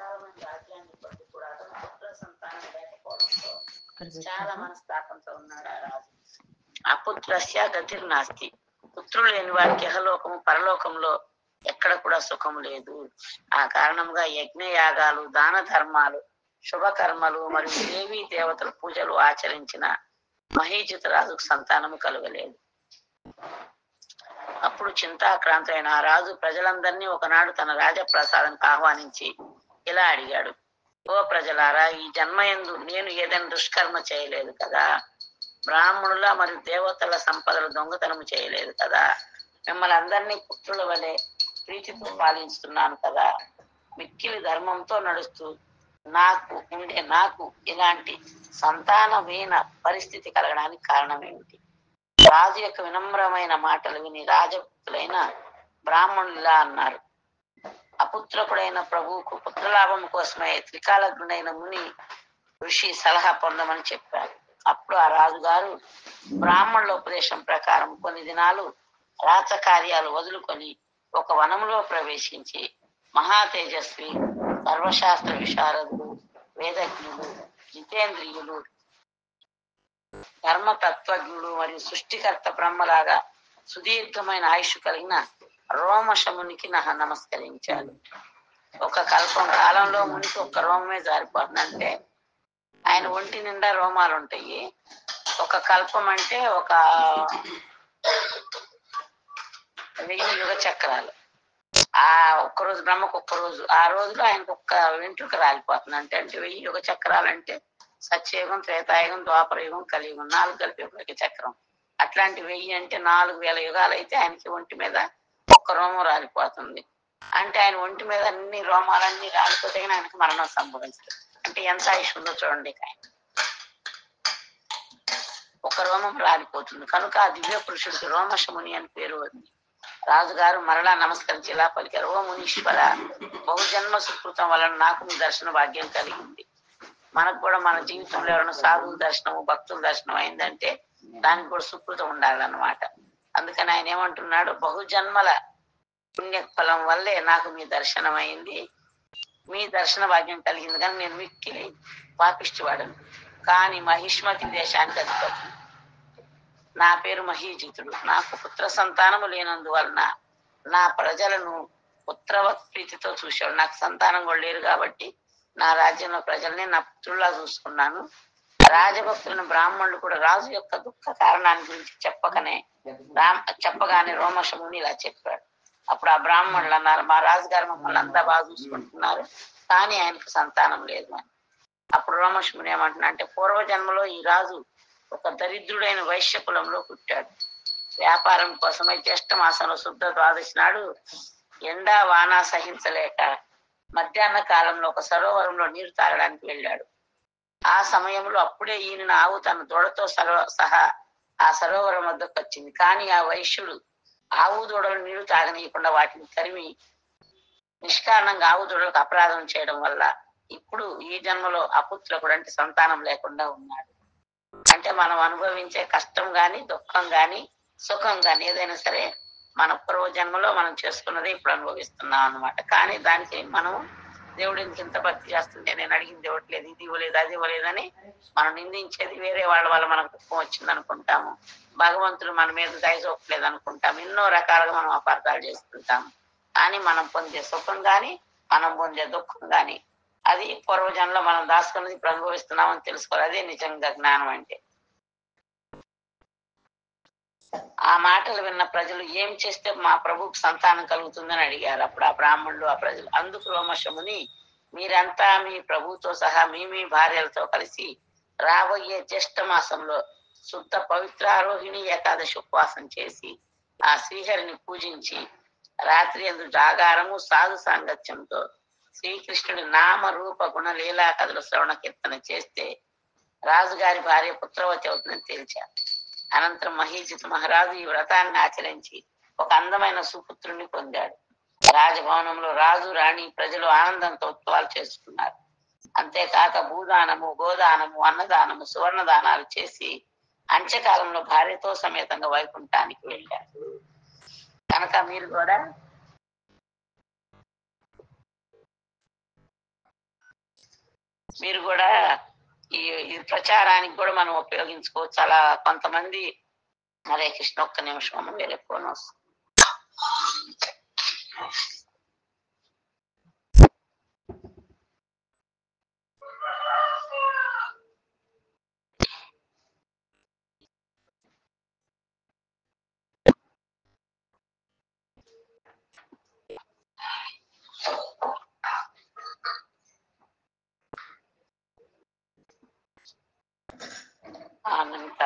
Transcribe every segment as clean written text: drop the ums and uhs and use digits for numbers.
విశాలమైన రాజ్యాన్ని పొంది కూడా అతను పుత్ర సంతానం లేకపోవడంతో చాలా మనస్తాపంతో ఉన్నాడు ఆ రాజు. అపుత్రస్య గతిర్నాస్తి, పుత్రులు లేని వారికి ఇహలోకము పరలోకంలో ఎక్కడ కూడా సుఖం లేదు. ఆ కారణంగా యజ్ఞయాగాలు, దాన ధర్మాలు, శుభకర్మలు మరియు దేవీ దేవతల పూజలు ఆచరించిన మహీజిత రాజుకు సంతానము కలుగలేదు. అప్పుడు చింతాక్రాంతుడైన ఆ రాజు ప్రజలందరినీ ఒకనాడు తన రాజప్రసాదానికి ఆహ్వానించి ఇలా అడిగాడు: ఓ ప్రజలారా, ఈ జన్మయందు నేను ఏదైనా దుష్కర్మ చేయలేదు కదా, బ్రాహ్మణుల మరియు దేవతల సంపదలు దొంగతనము చేయలేదు కదా, మిమ్మల్ని అందరినీ పుత్రుల వలె ప్రీతితో పాలిస్తున్నాను కదా, మిక్కిలి ధర్మంతో నడుస్తూ నాకు ఇలాంటి సంతానమైన పరిస్థితి కలగడానికి కారణం ఏమిటి? రాజు యొక్క వినమ్రమైన మాటలు విని రాజభక్తులైన బ్రాహ్మణులు ఇలా అన్నారు: అపుత్రకుడైన ప్రభువుకు పుత్రలాభం కోసమే త్రికాలజ్ఞుడైన ముని ఋషి సలహా పొందమని చెప్పారు. అప్పుడు ఆ రాజుగారు బ్రాహ్మణుల ఉపదేశం ప్రకారం కొన్ని దినాలు రాచకార్యాలు వదులుకొని ఒక వనములో ప్రవేశించి మహా తేజస్వి, సర్వశాస్త్ర విశారదులు, వేదజ్ఞులు, జితేంద్రియులు, ధర్మతత్వజ్ఞుడు మరియు సృష్టికర్త బ్రహ్మలాగా సుదీర్ఘమైన ఆయుష్ కలిగిన రోమశమునికి నమస్కరించాడు. ఒక కల్పం కాలంలో మునికి ఒక్క రోమమే జారిపోతుందంటే ఆయన ఒంటి నిండా రోమాలు ఉంటాయి. ఒక కల్పం అంటే ఒక 1000 యుగ చక్రాలు. ఆ ఒక్కరోజు బ్రహ్మకు ఒక్కరోజు, ఆ రోజులో ఆయనకు ఒక్క వెంట్రుక రాలిపోతుంది. అంటే 1000 యుగ చక్రాలు అంటే సత్యయుగం, త్రేతాయుగం, ద్వాపరయుగం, కలియుగం 4 కలిపి ఒక చక్రం. అట్లాంటి 1000 అంటే 4000 యుగాలు అయితే ఆయనకి ఒంటి మీద ఒక్క రోమం రాలిపోతుంది. అంటే ఆయన ఒంటి మీద అన్ని రోమాలన్నీ రాలిపోతే ఆయనకు మరణం సంభవిస్తుంది. అంటే ఎంత ఆయుష్ ఉందో చూడండి. ఆయన ఒక రోమం రాలిపోతుంది కనుక ఆ దివ్య పురుషుడికి రోమశముని అని పేరు ఉంది. రాజుగారు మరలా నమస్కరించి ఇలా పలికారు: ఓ మునీశ్వర, బహుజన్మ సుకృతం వలన నాకు మీ దర్శన భాగ్యం కలిగింది. మనకు కూడా మన జీవితంలో ఎవరైనా సాధువుల దర్శనము, భక్తుల దర్శనం అయిందంటే దానికి కూడా సుకృతం ఉండాలన్నమాట. అందుకని ఆయన ఏమంటున్నాడు: బహుజన్మల పుణ్యఫలం వల్లే నాకు మీ దర్శనం అయింది, మీ దర్శన భాగ్యం కలిగింది. కానీ నేను మిక్కిలి పాపిష్టివాడను, కానీ మహిష్మతి దేశానికి అధిపతి. నా పేరు మహీజితుడు. నాకు పుత్ర సంతానము లేనందువలన నా ప్రజలను పుత్రవత్ ప్రీతితో చూశాడు. నాకు సంతానం కూడా లేరు కాబట్టి నా రాజ్యంలో ప్రజల్ని నా పుత్రుల్లా చూసుకున్నాను. రాజభక్తులను బ్రాహ్మణులు కూడా రాజు యొక్క దుఃఖ కారణాన్ని గురించి చెప్పగానే రోమశముని ఇలా చెప్పాడు. అప్పుడు ఆ బ్రాహ్మణులు అన్నారు: మా రాజుగారు మమ్మల్ని అంతా బాగా చూసుకుంటున్నారు, కానీ ఆయనకు సంతానం లేదు అని. అప్పుడు రోమశముని ఏమంటున్నా అంటే, పూర్వజన్మలో ఈ రాజు ఒక దరిద్రుడైన వైశ్య కులంలో పుట్టాడు. వ్యాపారం కోసమై జ్యేష్ఠ మాసంలో శుద్ధ ద్వాదశి నాడు ఎండా వాన సహించలేక మధ్యాహ్న కాలంలో ఒక సరోవరంలో నీరు తాగడానికి వెళ్ళాడు. ఆ సమయంలో అప్పుడే ఈయన ఆవు తన దూడతో సహా ఆ సరోవరం వద్దకు వచ్చింది. కానీ ఆ వైశ్యుడు ఆవు దూడలు నీరు తాగనీయకుండా వాటిని తరిమి నిష్కారణంగా ఆవు దూడలకు అపరాధం చేయడం వల్ల ఇప్పుడు ఈ జన్మలో అపుత్రకుడు అంటే సంతానం లేకుండా ఉన్నాడు. అంటే మనం అనుభవించే కష్టం గాని, దుఃఖం గాని, సుఖం గాని ఏదైనా సరే మన పూర్వ జన్మలో మనం చేసుకున్నదే ఇప్పుడు అనుభవిస్తున్నాం అన్నమాట. కానీ దానికి మనం దేవుడు ఇంత భక్తి చేస్తుంటే నేను అడిగింది ఇవ్వట్లేదు, ఇది ఇవ్వలేదు, అది ఇవ్వలేదని మనం నిందించేది. వేరే వాళ్ళ మనకు దుఃఖం వచ్చింది అనుకుంటాము, భగవంతుడు మన మీద దయచూపలేదు అనుకుంటాము, ఎన్నో రకాలుగా మనం అపార్థాలు చేసుకుంటాము. కానీ మనం పొందే సుఖం గాని, మనం పొందే దుఃఖం గాని అది పూర్వజన్మలో మనం దాచుకున్నది ఇప్పుడు అనుభవిస్తున్నామని తెలుసుకోవాలి. అదే నిజంగా జ్ఞానం అంటే. ఆ మాటలు విన్న ప్రజలు ఏం చేస్తే మా ప్రభువుకు సంతానం కలుగుతుందని అడిగారు. అప్పుడు ఆ బ్రాహ్మణులు, ఆ ప్రజలు, అందుకు రోమశముని, మీరంతా మీ ప్రభువుతో సహా మీ భార్యలతో కలిసి రాబోయే జ్యేష్ఠ మాసంలో శుద్ధ పవిత్రారోహిణి ఏకాదశి ఉపవాసం చేసి ఆ శ్రీహరిని పూజించి రాత్రి ఎందు జాగారము, సాధు సాంగత్యంతో శ్రీకృష్ణుడి నామ రూప గుణ లీలా కథలు శ్రవణ కీర్తన చేస్తే రాజుగారి భార్య పుత్రవతి అవుతుందని తేల్చారు. అనంతరం మహీజిత్ మహారాజు ఈ వ్రతాన్ని ఆచరించి ఒక అందమైన సుపుత్రుణ్ణి పొందాడు. రాజభవనంలో రాజు, రాణి, ప్రజలు ఆనందంతో ఉత్సవాలు చేసుకున్నారు. అంతేకాక భూదానము, గోదానము, అన్నదానము, సువర్ణ దానాలు చేసి అంత్యకాలంలో భార్యతో సమేతంగా వైకుంఠానికి వెళ్ళారు. కనుక మీరు కూడా మీరు కూడా ఈ ప్రచారానికి కూడా మనం ఉపయోగించుకోవచ్చు. అలా కొంతమంది హరే కృష్ణ. ఒక్క నిమిషం, వేరే ఫోన్ వస్తుంది. అనంత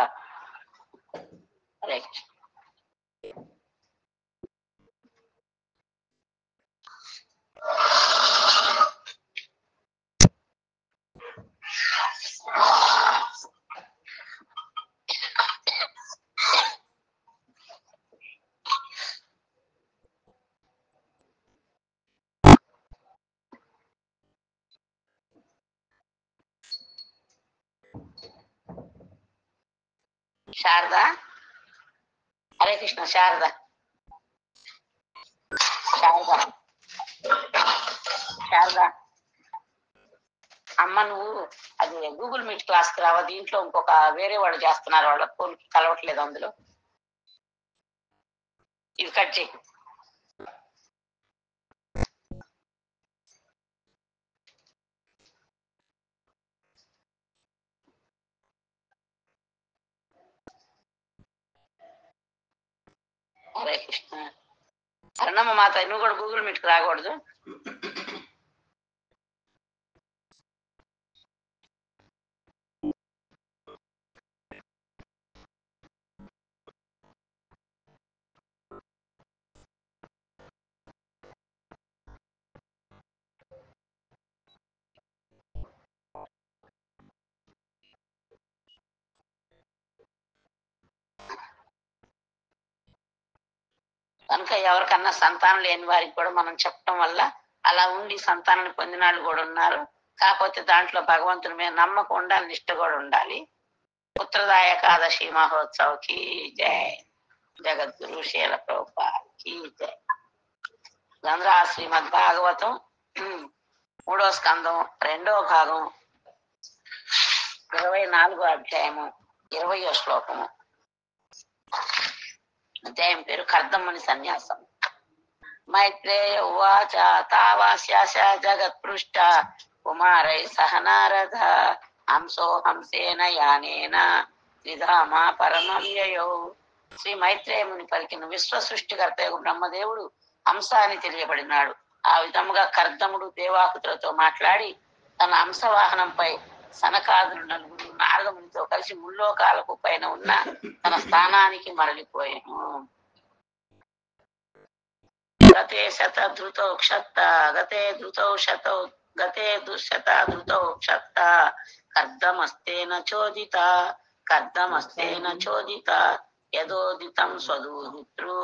హరే కృష్ణ. శారద హరే కృష్ణ. శారద శారద శారద అమ్మ, నువ్వు అది గూగుల్ మీట్ క్లాస్కి రావా? దీంట్లో ఇంకొక వేరే వాళ్ళు చేస్తున్నారు, వాళ్ళ ఫోన్ కలవట్లేదు అందులో. ఇది కట్ చేయి. హరే కృష్ణ. అరణమ్మ మాత, నువ్వు కూడా గూగుల్ మీట్కి రాకూడదు. కనుక ఎవరికన్నా సంతానం లేని వారికి కూడా మనం చెప్పడం వల్ల అలా ఉండి సంతానాన్ని పొందిన వాళ్ళు కూడా ఉన్నారు. కాకపోతే దాంట్లో భగవంతుని మీద నమ్మకం ఉండాలి, నిష్ట కూడా ఉండాలి. పుత్రదాయ ఏకాదశి మహోత్సవ్కి జై. జగద్గురు శీల ప్రభుపాద్కి జై. గంధ్రా శ్రీమద్ భాగవతం 3వ స్కందం 2వ భాగం 24వ అధ్యాయము 20వ శ్లోకము. అధ్యాయం పేరు కర్దమ్మని సన్యాసం. మైత్రేయ ఉవాచ తావాస్యాశ జగత్పృష్ట కుమారై సహ నారద హంసో హంసేన యానేన త్రిధామా పరమం యయౌ. శ్రీ మైత్రేయముని పలికిన విశ్వ సృష్టికర్త బ్రహ్మదేవుడు హంస అని తెలియబడినాడు. ఆ విధముగా కర్దముడు దేవాకుతులతో మాట్లాడి తన హంసవాహనంపై సనకాదులు నలుగురు నారదమునితో కలిసి ముల్లోకాలకు పైన ఉన్న తన స్థానానికి మరలిపోయాను. గతే శతధృతౌ క్షత్త గతే ధృతౌ శతౌ గతే దుశతధృతౌ క్షత్త కర్దమస్తేన చోదిత కర్దమస్తేన చోదిత యదోదితం స్వదూహితృ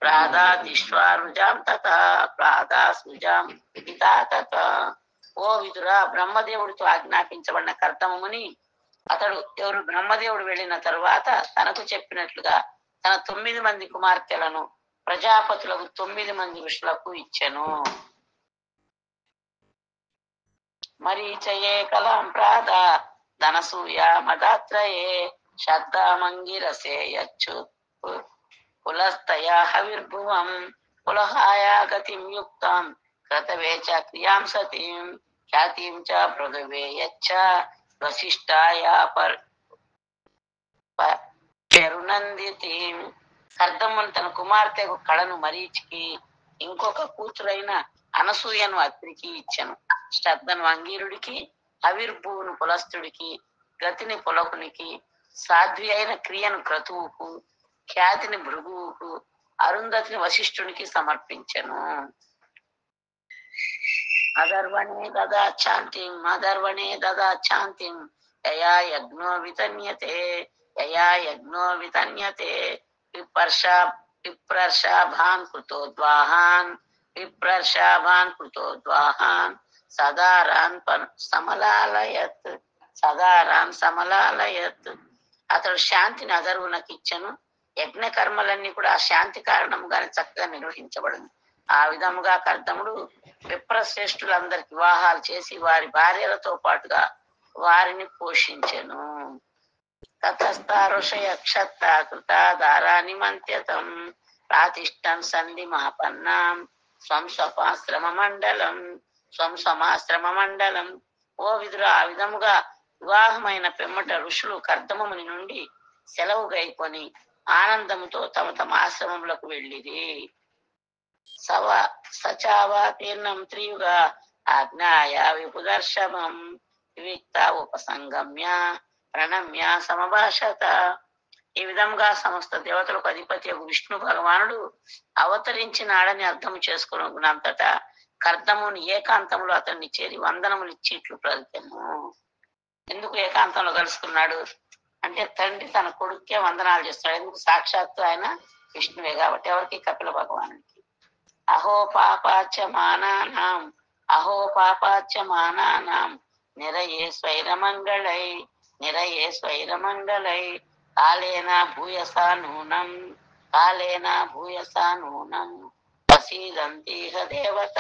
ప్రాదాదిష్వారుజాం తథా ప్రాదాస్రుజాం పితా తథా. ఓ విదురా, బ్రహ్మదేవుడితో ఆజ్ఞాపించబడిన కర్దముని అతడు ఎవరు బ్రహ్మదేవుడు వెళ్ళిన తరువాత తనకు చెప్పినట్లుగా తన 9 మంది కుమార్తెలను ప్రజాపతులకు 9 మంది ఋషులకు ఇచ్చెను. మరీచయే కలాం ప్రాద ధనసూయ మదాత్రయే శబ్దమంగిరసే యచ్చు పులస్తయా హవిర్భువం పులహాయా గతిం యుక్తం క్రతవే చ క్రియాం సతీం ఖ్యాతిం చ పృథువే యచ్చ వశిష్ఠాయా పెరునందితీం. కర్దమ్మను తన కుమార్తె కళను మరీచికి, ఇంకొక కూతురైన అనసూయను అత్రికి ఇచ్చెను. శ్రద్ధను అంగీరుడికి, అవిర్భువును పులస్తుడికి, గతిని పులకునికి, సాధ్వి అయిన క్రియను క్రతువుకు, ఖ్యాతిని భృగువుకు, అరుంధతిని వశిష్ఠునికి సమర్పించెను. అదర్వణే దదాఛాంతిం యయా యజ్ఞో వితన్యతే విప్రర్షాభాన్ కృతోద్వాహాన్ సదారాన్ సమలాలయత్. అతడు శాంతిని అదర్వునకి ఇచ్చెను. యజ్ఞ కర్మలన్నీ కూడా ఆ శాంతి కారణంగానే చక్కగా నిర్వహించబడింది. ఆ విధముగా కర్దముడు విప్రశ్రేష్ఠులందరికి వివాహాలు చేసి వారి భార్యలతో పాటుగా వారిని పోషించెను. తతస్థ ఋషయ క్షత్త కృత దారాని మంత్యతం ప్రాతిష్టం సంధి మాపన్నాం స్వం సమాశ్రమ మండలం. ఓ విదుర, ఆ విధముగా వివాహమైన పిమ్మట ఋషులు కర్దముని నుండి సెలవు గైకొని ఆనందముతో తమ తమ ఆశ్రమములకు వెళ్ళిరి. సచావాతీర్ణం త్రియుగా ఆజ్ఞాయ విపుదర్శమం వివిక్త ఉపసంగమ్య ప్రణమ్య సమభాషత. ఈ విధంగా సమస్త దేవతలకు అధిపతి విష్ణు భగవానుడు అవతరించినాడని అర్థం చేసుకున్నంతటా కర్దముని ఏకాంతంలో అతన్ని చేరి వందనములు ఇచ్చి ఇట్లు ప్రలికెను. ఎందుకు ఏకాంతంలో కలుసుకున్నాడు అంటే తండ్రి తన కొడుకే వందనాలు చేస్తున్నాడు. ఎందుకు? సాక్షాత్తు ఆయన విష్ణువే కాబట్టి. ఎవరికి? కపిల భగవానుడికి. అహో పాపాచ్యమానానాం నిరయే స్వైరమంగళై కాలేన భూయసా నూనం ప్రసీదంతిహ దేవత.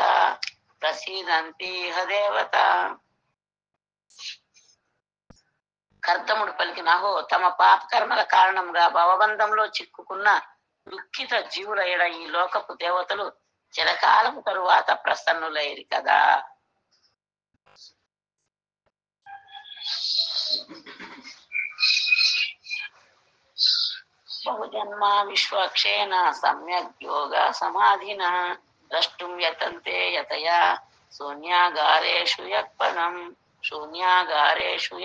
కర్దముడు పలికిన అహో, తమ పాపకర్మల కారణంగా భవబంధంలో చిక్కుకున్న దుఃఖిత జీవులైన ఈ లోకపు దేవతలు చిరకాలము తరువాత ప్రసన్నులైరి కదా. బహుజన్మ విశ్వక్షేణ సమ్యక్ యోగ సమాధిన ద్రష్టుం యతంతే యతయా శూన్యాగారేషు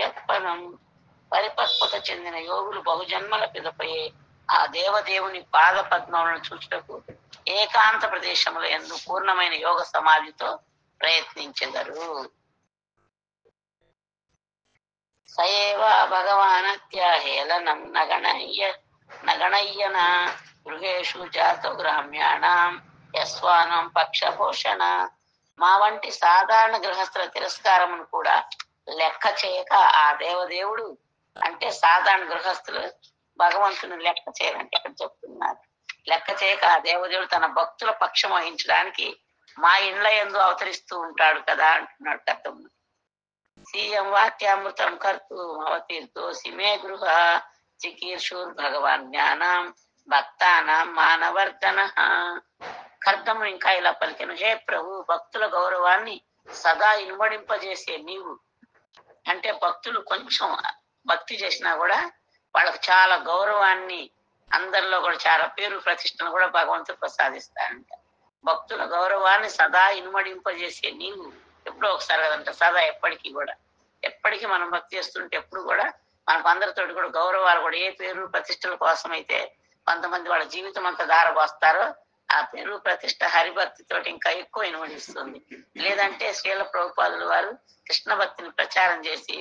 యత్పదం. పరిపక్వత చెందిన యోగులు బహుజన్మల పిదపయే ఆ దేవదేవుని పాద పద్మములను చూచుటకు ఏకాంత ప్రదేశముల యందు పూర్ణమైన యోగ సమాధితో ప్రయత్నించెదరు. సయేవ భగవానత్య హేళనం నగణయ్యన గృహేషు జాతో గ్రామ్యాణం యస్వానం పక్షపోషణ. మా వంటి సాధారణ గృహస్థుల తిరస్కారమును కూడా లెక్క చేయక ఆ దేవదేవుడు, అంటే సాధారణ గృహస్థులు భగవంతుని లెక్క చేయరంటే ఇక్కడ చెప్తున్నారు. లెక్క చేయక ఆ దేవదేవుడు తన భక్తుల పక్షం వహించడానికి మా ఇండ్ల యందు అవతరిస్తూ ఉంటాడు కదా అంటున్నాడు కర్దముడు. సీయం వాక్యామృతం కర్తూ అవతీర్తోసి మే గృహ చికీర్షుర్ భగవాన్ జ్ఞానం భక్తానాం మానవర్ధన. కర్దముడు ఇంకా ఇలా పలికెను, హే ప్రభు, భక్తుల గౌరవాన్ని సదా ఇనుమడింపజేసే నీవు, అంటే భక్తులు కొంచెం భక్తి చేసినా కూడా వాళ్ళకు చాలా గౌరవాన్ని, అందరిలో కూడా చాలా పేరు ప్రతిష్టను కూడా భగవంతుడు ప్రసాదిస్తాడంట. భక్తుల గౌరవాన్ని సదా ఇనుమడింపజేసే నీవు ఎప్పుడో ఒకసారి కదంట, సదా ఎప్పటికీ మనం భక్తి చేస్తుంటే ఎప్పుడు కూడా మనకు అందరితోటి కూడా గౌరవాలు కూడా, ఏ పేరు ప్రతిష్టల కోసం అయితే కొంతమంది వాళ్ళ జీవితం అంతా దారపోస్తారో ఆ పేరు ప్రతిష్ట హరిభక్తితోటి ఇంకా ఎక్కువ ఇనుమడిస్తుంది. లేదంటే శ్రీల ప్రభుపాదుల వారు కృష్ణ భక్తిని ప్రచారం చేసి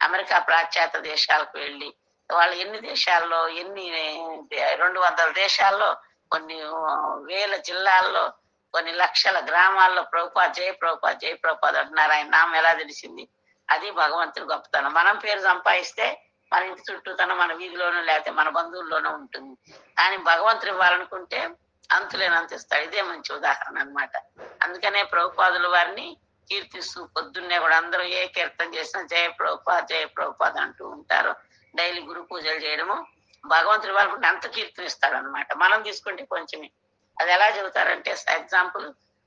అమెరికా పాశ్చాత్య దేశాలకు వెళ్ళి వాళ్ళు ఎన్ని దేశాల్లో, 200 దేశాల్లో, కొన్ని వేల జిల్లాల్లో, కొన్ని లక్షల గ్రామాల్లో ప్రభుపాద్ జయ ప్రభుపాద్ అంటున్నారు. ఆయన నామం ఎలా తెలిసింది? అది భగవంతుడి గొప్పతనం. మనం పేరు సంపాదిస్తే మన ఇంటి చుట్టూతనం మన వీధిలోనూ లేకపోతే మన బంధువుల్లోనూ ఉంటుంది. కానీ భగవంతుడు ఇవ్వాలనుకుంటే అంతులేనంత ఇస్తాడు. ఇదే మంచి ఉదాహరణ అన్నమాట. అందుకనే ప్రభుపాదుల వారిని కీర్తిస్తూ పొద్దున్నే కూడా అందరూ ఏ కీర్తన చేసినా జయ ప్రభుపాద్ అంటూ ఉంటారు. డైలీ గురు పూజలు చేయడము, భగవంతుడి వాళ్ళకు అంత కీర్తనిస్తాడు అనమాట. మనం తీసుకుంటే కొంచెమే. అది ఎలా చెబుతారంటే, ఎగ్జాంపుల్,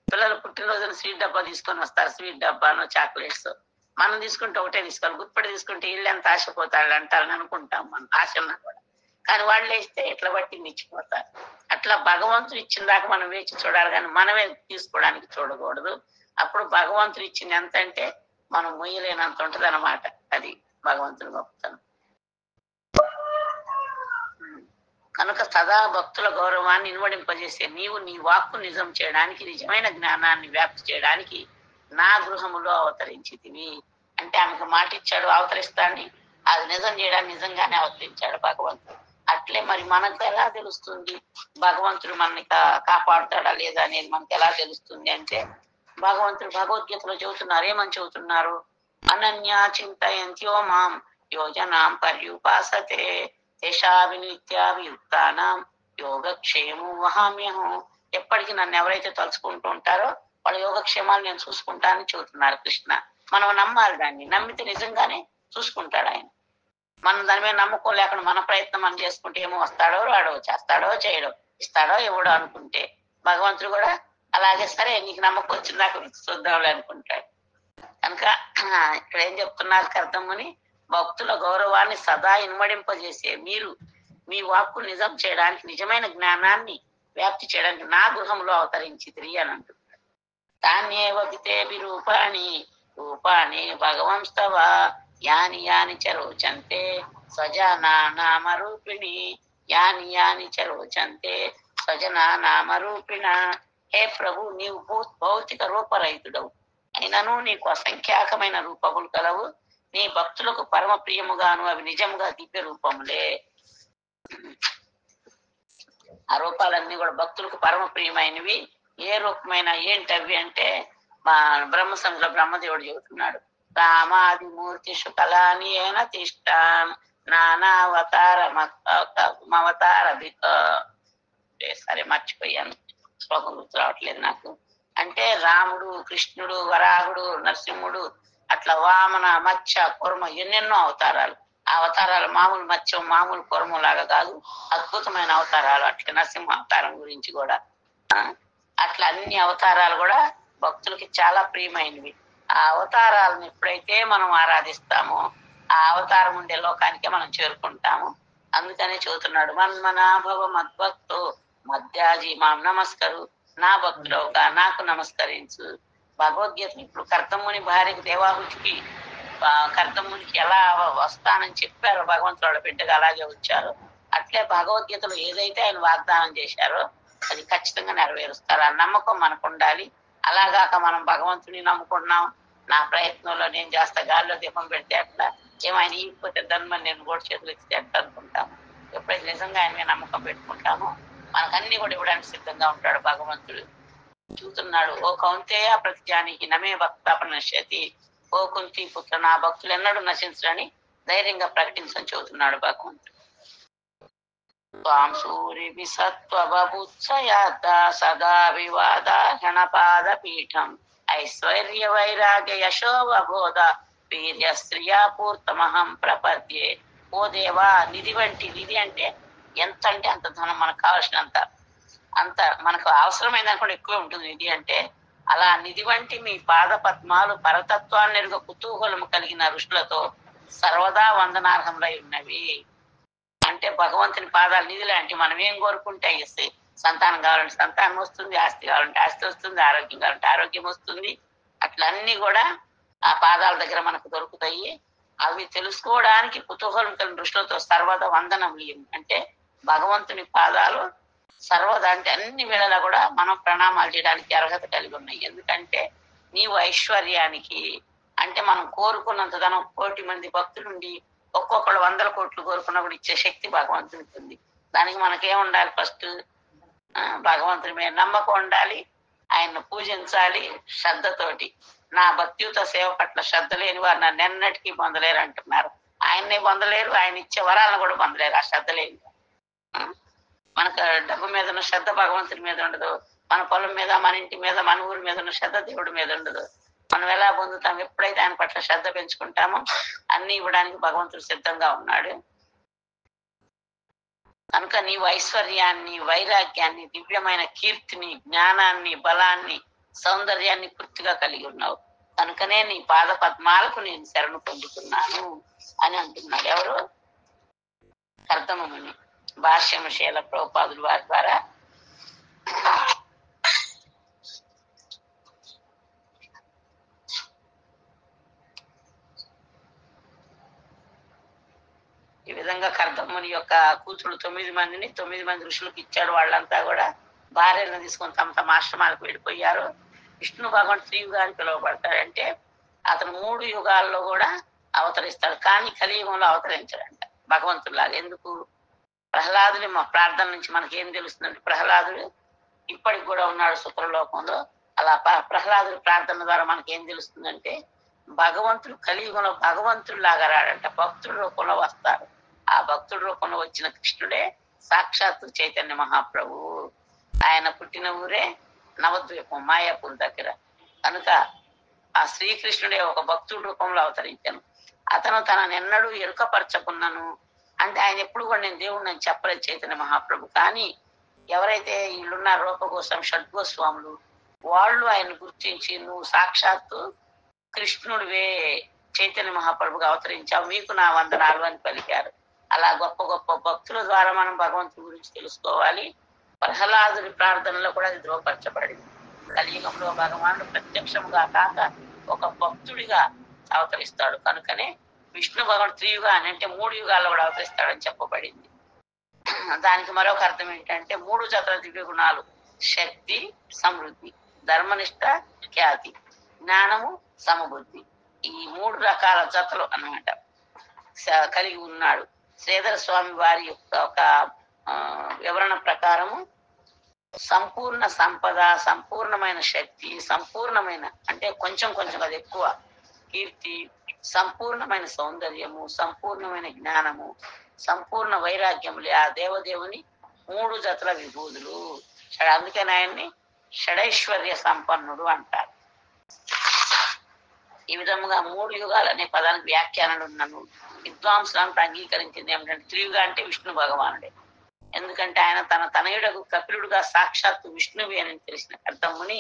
పిల్లలు పుట్టినరోజున స్వీట్ డబ్బా తీసుకొని వస్తారు, స్వీట్ డబ్బాను చాక్లెట్స్. మనం తీసుకుంటే ఒకటే తీసుకోవాలి, గుర్తుపడి తీసుకుంటే ఇల్లు ఎంత ఆశపోతాడు అంటారని అనుకుంటాం మనం, ఆశన్నా కూడా. కానీ వాళ్ళు వేస్తే ఎట్లా బట్టి ఇచ్చిపోతారు. అట్లా భగవంతుడు ఇచ్చిన దాకా మనం వేచి చూడాలి, కానీ మనమే తీసుకోవడానికి చూడకూడదు. అప్పుడు భగవంతుడు ఇచ్చింది ఎంత అంటే మనం మొయ్యలేనంత ఉంటది అన్నమాట. అది భగవంతుని గొప్పతనం. కనుక సదా భక్తుల గౌరవాన్ని ఇనుమడింపజేసే నీవు నీ వాక్కు నిజం చేయడానికి, నిజమైన జ్ఞానాన్ని వ్యాప్తి చేయడానికి నా గృహములో అవతరించితివి. అంటే ఆమెకు మాట ఇచ్చాడు అవతరిస్తాన్ని, అది నిజం చేయడానికి నిజంగానే అవతరించాడు భగవంతుడు. అట్లే మరి మనకు ఎలా తెలుస్తుంది భగవంతుడు మనని కాపాడుతాడా లేదా అనేది మనకు ఎలా తెలుస్తుంది అంటే, భగవంతుడు భగవద్గీతలో చెబుతున్నారు. ఏమని చెబుతున్నారు? అనన్యా చింతయంత్యో మాం యోజనాం పర్యుపాసతే తేషాభినిత్యాభియుక్తానాం యోగక్షేమో వహామ్యహం ఎప్పటికీ నన్ను ఎవరైతే తలుచుకుంటూ ఉంటారో వాళ్ళ యోగక్షేమాలు నేను చూసుకుంటానని చెబుతున్నారు కృష్ణ. మనం నమ్మాలి, దాన్ని నమ్మితే నిజంగానే చూసుకుంటాడు ఆయన. మనం దాని మీద నమ్మకం లేకుండా మన ప్రయత్నం మనం చేసుకుంటే ఏమో వస్తాడో రాడో, చేస్తాడో చేయడో, ఇస్తాడో ఇవ్వడో అనుకుంటే భగవంతుడు కూడా అలాగే సరే నీకు నమ్మకం వచ్చిందాక చూద్దాంలే అనుకుంటాడు. కనుక ఇక్కడ ఏం చెప్తున్నారు కర్దమ్ముని, భక్తుల గౌరవాన్ని సదా ఇన్మడింపజేసే మీరు మీ వాక్కు నిజం చేయడానికి, నిజమైన జ్ఞానాన్ని వ్యాప్తి చేయడానికి నా గృహంలో అవతరించితిరి అని అంటున్నాడు. తాన్యేవ వితేభి రూపాణి రూపాణి భగవంస్తవ యాని యాని చరోచంతే స్వజనా నామ రూపిణి యాని యాని చరోచంతే స్వజనా నామ రూపిణ. హే ప్రభు, నీవు భౌతిక రూపరహితుడవు, అయినను నీకు అసంఖ్యాకమైన రూపములు కలవు. నీ భక్తులకు పరమ ప్రియముగాను అవి నిజంగా దివ్య రూపములే. ఆ రూపాలన్నీ కూడా భక్తులకు పరమ ప్రియమైనవి. ఏ రూపమైన ఏంటవి అంటే మా బ్రహ్మ సంఘ బ్రహ్మదేవుడు చెబుతున్నాడు, రామాదిమూర్తిషు కళాని అయిన తిష్టాన్ నానావతార అవతార. సరే మర్చిపోయాను, శ్లోకం గుర్తు రావట్లేదు నాకు. అంటే రాముడు, కృష్ణుడు, వరాహుడు, నరసింహుడు, అట్లా వామన, మత్స్య, కూర్మ ఎన్నెన్నో అవతారాలు. ఆ అవతారాలు మామూలు మత్స్యం మామూలు కూర్మం లాగా కాదు, అద్భుతమైన అవతారాలు. అట్లా నరసింహ అవతారం గురించి కూడా అట్లా అన్ని అవతారాలు కూడా భక్తులకి చాలా ప్రియమైనవి. ఆ అవతారాలను ఎప్పుడైతే మనం ఆరాధిస్తామో ఆ అవతారం ఉండే లోకానికే మనం చేరుకుంటాము. అందుకనే చెబుతున్నాడు, మన్మనాభవ మద్భక్తో మధ్యాజీ మాం నమస్కరు, నా భక్తుడవుగా నాకు నమస్కరించు. భగవద్గీత ఇప్పుడు కర్దమ్ముని భార్యకు దేవాహుతికి కర్దమ్మునికి ఎలా వస్తానని చెప్పారో భగవంతుడు బిడ్డగా అలాగే వచ్చారు. అట్లే భగవద్గీతలో ఏదైతే ఆయన వాగ్దానం చేశారో అది ఖచ్చితంగా నెరవేరుస్తారు. ఆ నమ్మకం మనకు ఉండాలి. అలాగాక మనం భగవంతుని నమ్ముకున్నాం, నా ప్రయత్నంలో నేను చేస్తా, గాల్లో దీపం పెడితే అట్లా, ఏమైనా ఇకపోతే ధర్మం నేను కూడా చేతులు ఎత్తితే అట్లా అనుకుంటాం. ఎప్పుడైతే నిజంగా ఆయన మీద నమ్మకం పెట్టుకుంటామో మనకన్నీ కూడా ఇవ్వడానికి సిద్ధంగా ఉంటాడు భగవంతుడు. చూస్తున్నాడు, ఓ కౌంతేయ ప్రతిజానికి నమే భక్త నశ్యతి, ఓ కుంతి పుత్ర, నా భక్తులు ఎన్నడూ నశించడని ధైర్యంగా ప్రకటించని చెబుతున్నాడు భగవంతుడు. త్వాం సూరి విసత్వబుత్సయాత సదా వివాద గణపాద పీఠం ఐశ్వర్య వైరాగ్య యశోవబోధ వీర్య స్త్రియా పూర్తమహం ప్రపద్యే. ఓ దేవా, నిధి వంటి, నిధి అంటే ఎంత అంటే అంత ధనం, మనకు కావాల్సినంత, అంత మనకు అవసరమైన దానికంటే ఎక్కువ ఉంటుంది నిధి అంటే. అలా నిధి వంటి మీ పాద పద్మాలు పరతత్వాన్ని ఎరుగ కుతూహలము కలిగిన ఋషులతో సర్వదా వందనార్హంలో ఉన్నవి. అంటే భగవంతుని పాదాలు నిధి లాంటి, మనం ఏం కోరుకుంటే ఇస్తాయి. సంతానం కావాలంటే సంతానం వస్తుంది, ఆస్తి కావాలంటే ఆస్తి వస్తుంది, ఆరోగ్యం కావాలంటే ఆరోగ్యం వస్తుంది. అట్లా అన్ని కూడా ఆ పాదాల దగ్గర మనకు దొరుకుతాయి. అవి తెలుసుకోవడానికి కుతూహలం కలిగిన దృష్టితో సర్వదా వందనములు అంటే భగవంతుని పాదాలు సర్వదా అంటే అన్ని వేళలా కూడా మనం ప్రణామాలు చేయడానికి అర్హత కలిగి ఉన్నాయి. ఎందుకంటే నీవు ఐశ్వర్యానికి అంటే మనం కోరుకున్నంత ధనం, 1,000,000 మంది భక్తులుండి ఒక్కొక్కళ్ళు 100 కోట్లు కోరుకున్నప్పుడు ఇచ్చే శక్తి భగవంతునికి ఉంది. దానికి మనకేం ఉండాలి? ఫస్ట్ భగవంతుని మీద నమ్మకం ఉండాలి, ఆయన్ను పూజించాలి శ్రద్ధతోటి. నా భక్తియుత సేవ పట్ల శ్రద్ధ లేని వారు నన్ను ఎన్నటికీ పొందలేరు అంటున్నారు. ఆయన్నే పొందలేరు, ఆయన ఇచ్చే వరాలను కూడా పొందలేరు ఆ శ్రద్ధ లేని. మనకు డబ్బు మీద ఉన్న శ్రద్ధ భగవంతుని మీద ఉండదు, మన పొలం మీద, మన ఇంటి మీద, మన ఊరి మీద ఉన్న శ్రద్ధ దేవుడి మీద ఉండదు. మనం ఎలా పొందుతాం? ఎప్పుడైతే ఆయన పట్ల శ్రద్ధ పెంచుకుంటామో అన్ని ఇవ్వడానికి భగవంతుడు సిద్ధంగా ఉన్నాడు. కనుక నీవు ఐశ్వర్యాన్ని, వైరాగ్యాన్ని, దివ్యమైన కీర్తిని, జ్ఞానాన్ని, బలాన్ని, సౌందర్యాన్ని పూర్తిగా కలిగి ఉన్నావు. కనుకనే నీ పాద పద్మాలకు నేను శరణు పొందుతున్నాను అని అంటున్నాడు. ఎవరు? కర్దమముని. భాష్యము శీల ప్రభుపాదుల వారి ద్వారా ఈ విధంగా కర్దమ్ముని యొక్క కూతురు 9 మందిని 9 మంది ఋషులకు ఇచ్చాడు. వాళ్ళంతా కూడా భార్యలను తీసుకొని తమ తమ ఆశ్రమాలకు వెళ్ళిపోయారు. విష్ణు భగవాన్ త్రియుగా అని పిలువబడతాడంటే అతను 3 యుగాల్లో కూడా అవతరిస్తాడు, కానీ కలియుగంలో అవతరించాడంట భగవంతుడిలాగా. ఎందుకు? ప్రహ్లాదుని మా ప్రార్థన నుంచి మనకి ఏం తెలుస్తుందంటే, ప్రహ్లాదుడు ఇప్పటికి కూడా ఉన్నాడు శుక్రలోకంలో. అలా ప్రహ్లాదుడి ప్రార్థన ద్వారా మనకి ఏం తెలుస్తుందంటే, భగవంతుడు కలియుగంలో భగవంతుడు లాగా రాడంట, భక్తుడి రూపంలో వస్తాడు. ఆ భక్తుడి రూపంలో వచ్చిన కృష్ణుడే సాక్షాత్తు చైతన్య మహాప్రభువు. ఆయన పుట్టిన ఊరే నవద్వీపం, మాయాపూర్ దగ్గర. కనుక ఆ శ్రీకృష్ణుడే ఒక భక్తుడి రూపంలో అవతరించాను. అతను తననెన్నడూ ఎరుకపరచకున్నాను అంటే ఆయన ఎప్పుడు కూడా నేను దేవుడు నేను చెప్పలేదు చైతన్య మహాప్రభు. కానీ ఎవరైతే వీళ్ళున్న రూపగోస్వామి, షడ్గోస్వాములు, వాళ్ళు ఆయన గుర్తించి నువ్వు సాక్షాత్తు కృష్ణుడివే, చైతన్య మహాప్రభుగా అవతరించావు, మీకు నా వందనాలు అని పలికారు. అలా గొప్ప గొప్ప భక్తుల ద్వారా మనం భగవంతుడి గురించి తెలుసుకోవాలి. ప్రహ్లాదుడి ప్రార్థనలో కూడా అది ధృవపరచబడింది. కలియుగంలో భగవానుడు ప్రత్యక్షముగా కాక ఒక భక్తుడిగా అవతరిస్తాడు. కనుకనే విష్ణు భగవాన్ త్రియుగా అని అంటే 3 యుగాల్లో కూడా అవతరిస్తాడని చెప్పబడింది. దానికి మరొక అర్థం ఏంటంటే 3 జతల దివ్య గుణాలు, శక్తి, సమృద్ధి, ధర్మనిష్ట, ఖ్యాతి, జ్ఞానము, సమబుద్ధి, ఈ 3 రకాల జతలు అన్నమాట కలిగి ఉన్నాడు. శ్రీధర స్వామి వారి యొక్క ఒక వివరణ ప్రకారము సంపూర్ణ సంపద, సంపూర్ణమైన శక్తి, సంపూర్ణమైన అంటే కొంచెం కొంచెం అది ఎక్కువ కీర్తి, సంపూర్ణమైన సౌందర్యము, సంపూర్ణమైన జ్ఞానము, సంపూర్ణ వైరాగ్యములే ఆ దేవదేవుని 3 జతల విభూతులు. అందుకని ఆయన్ని షడైశ్వర్య సంపన్నుడు అంటారు. ఈ విధముగా 3 యుగాలు అనే పదానికి వ్యాఖ్యానాలు ఉన్నాను. విద్వాంసులంతా అంగీకరించింది ఏమిటంటే త్రియుగ అంటే విష్ణు భగవానుడే. ఎందుకంటే ఆయన తన తనయుడకు కపిలుడుగా సాక్షాత్తు విష్ణువి అని తెలిసిన అర్థముని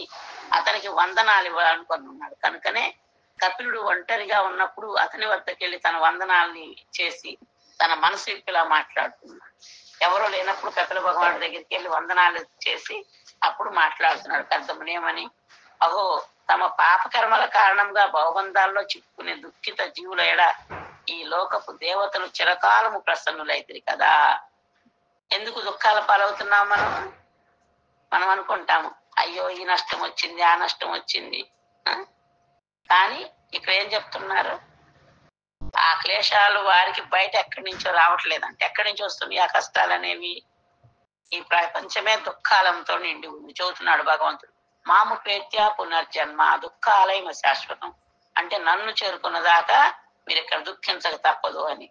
అతనికి వందనాలు ఇవ్వాలనుకొని ఉన్నాడు. కనుకనే కపిలుడు ఒంటరిగా ఉన్నప్పుడు అతని వద్దకు వెళ్ళి తన వందనాల్ని చేసి తన మనసు ఇప్పిలా మాట్లాడుతున్నాడు. ఎవరో లేనప్పుడు కపిల భగవానుడి దగ్గరికి వెళ్ళి వందనాలు చేసి అప్పుడు మాట్లాడుతున్నాడు. అర్థమునేమని, అహో తమ పాపకర్మల కారణంగా భవబంధాల్లో చిక్కుకునే దుఃఖిత జీవుల ఎడ ఈ లోకపు దేవతలు చిరకాలము ప్రసన్నులైతిరి కదా. ఎందుకు దుఃఖాల పాలవుతున్నాం మనం అనుకుంటాము, అయ్యో ఈ నష్టం వచ్చింది, ఆ నష్టం వచ్చింది. కానీ ఇక్కడ ఏం చెప్తున్నారు, ఆ క్లేశాలు వారికి బయట ఎక్కడి నుంచో రావట్లేదు. అంటే ఎక్కడి నుంచి వస్తుంది ఆ కష్టాలు అనేవి? ఈ ప్రపంచమే దుఃఖాలంతో నిండి ఉంది చెబుతున్నాడు భగవంతుడు. మాము పేత్య పునర్జన్మ దుఃఖాలయమ శాశ్వతం అంటే నన్ను చేరుకున్న దాకా మీరు ఇక్కడ దుఃఖించక తప్పదు అని.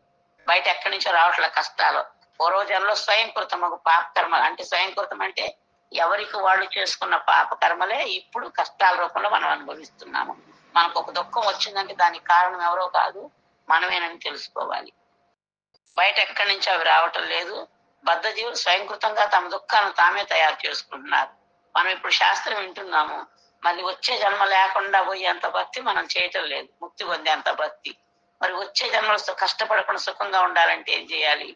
బయట ఎక్కడి నుంచో రావట్లే కష్టాలు. పూర్వజన్మలో స్వయంకృతమగు పాపకర్మలు అంటే స్వయంకృతం అంటే ఎవరికి వాళ్ళు చేసుకున్న పాపకర్మలే ఇప్పుడు కష్టాల రూపంలో మనం అనుభవిస్తున్నాము. మనకు ఒక దుఃఖం వచ్చిందంటే దానికి కారణం ఎవరో కాదు, మనమేనని తెలుసుకోవాలి. బయట ఎక్కడి నుంచి అవి రావటం లేదు. బద్ధజీవులు స్వయంకృతంగా తమ దుఃఖాలను తామే తయారు చేసుకుంటున్నారు. మనం ఇప్పుడు శాస్త్రం వింటున్నాము, మళ్ళీ వచ్చే జన్మ లేకుండా పోయేంత భక్తి మనం చేయటం లేదు, ముక్తి పొందేంత భక్తి. మరి వచ్చే జన్మలో కష్టపడకుండా సుఖంగా ఉండాలంటే ఏం చేయాలి?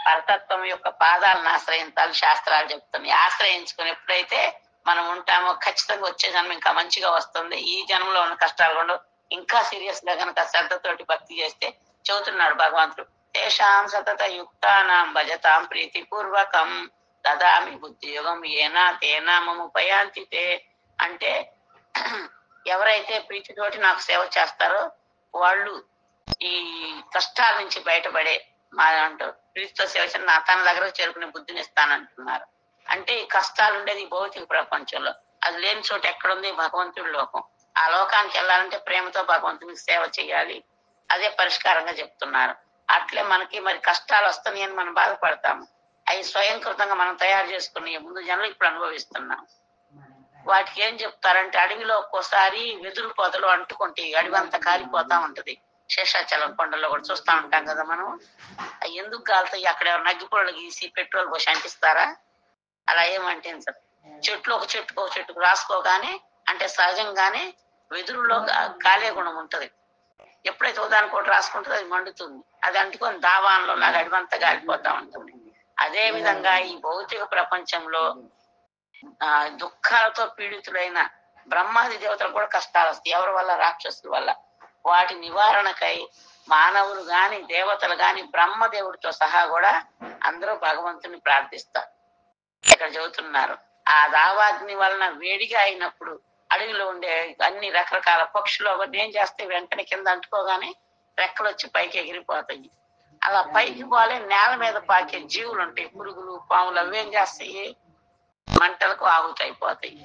పరతత్వం యొక్క పాదాలను ఆశ్రయించాలి శాస్త్రాలు చెప్తున్నాయి. ఆశ్రయించుకుని ఎప్పుడైతే మనం ఉంటామో ఖచ్చితంగా వచ్చే జన్మ ఇంకా మంచిగా వస్తుంది. ఈ జన్మలో ఉన్న కష్టాలు కూడా ఇంకా సీరియస్ గా కనుక శ్రద్ధతోటి భక్తి చేస్తే చెబుతున్నాడు భగవంతుడు, తేషాం సతత యుక్తానాం భజతాం ప్రీతి పూర్వకం దదామి బుద్ధి యోగం ఏనా తేనా మముపయాంతి తే. అంటే ఎవరైతే ప్రీతితోటి నాకు సేవ చేస్తారో వాళ్ళు ఈ కష్టాల నుంచి బయటపడే అంటారు. ప్రీతితో సేవ తన దగ్గర చేరుకునే బుద్ధిని ఇస్తానంటున్నారు. అంటే ఈ కష్టాలు ఉండేది భౌతిక ప్రపంచంలో, అది లేని చోట ఎక్కడుంది భగవంతుడి లోకం. ఆ లోకానికి వెళ్ళాలంటే ప్రేమతో భగవంతునికి సేవ చేయాలి, అదే పరిష్కారంగా చెప్తున్నారు. అట్లే మనకి మరి కష్టాలు వస్తున్నాయని మనం బాధపడతాము, అవి స్వయంకృతంగా మనం తయారు చేసుకుని ముందు జన్మలు ఇప్పుడు అనుభవిస్తున్నాం. వాటికి ఏం చెప్తారంటే అడవిలో ఒక్కోసారి వెదురు పొదలు అంటుకుంటే అడవి అంతా కాలిపోతా ఉంటది. శేషాచలం కొండల్లో కూడా చూస్తా ఉంటాం కదా మనం. అవి ఎందుకు కాలుతాయి? అక్కడ నగ్గిపొడలు గీసి పెట్రోల్ పోసి అంటిస్తారా? అలా ఏమంటే సార్, చెట్లు ఒక చెట్టుకు రాసుకోగానే అంటే సహజంగానే వెదురులో కాలే గుణం ఉంటది. ఎప్పుడైతే ఉదాహరణ ఒకటి రాసుకుంటుందో అది మండుతుంది, అది అంటుకొని దావాన్లో లాగా అడివంతా కాలిపోతా ఉంటుంది. అదే విధంగా ఈ భౌతిక ప్రపంచంలో దుఃఖాలతో పీడితులైన బ్రహ్మాది దేవతలు కూడా కష్టాలు వస్తాయి. ఎవరి వల్ల? రాక్షసుల వల్ల. వాటి నివారణకై మానవులు గాని దేవతలు గాని బ్రహ్మదేవుడితో సహా కూడా అందరూ భగవంతుని ప్రార్థిస్తారు. ఇక్కడ చెబుతున్నారు, ఆ దావాగ్ని వలన వేడిగా అయినప్పుడు అడవిలో ఉండే అన్ని రకరకాల పక్షులు అవన్నీ ఏం చేస్తే వెంటనే కింద అంటుకోగానే రెక్కలు వచ్చి పైకి ఎగిరిపోతాయి. అలా పైకి పోలే నేల మీద పాకే జీవులు ఉంటాయి, పురుగులు పాములు, అవేం చేస్తాయి? మంటలకు ఆహుతైపోతాయి.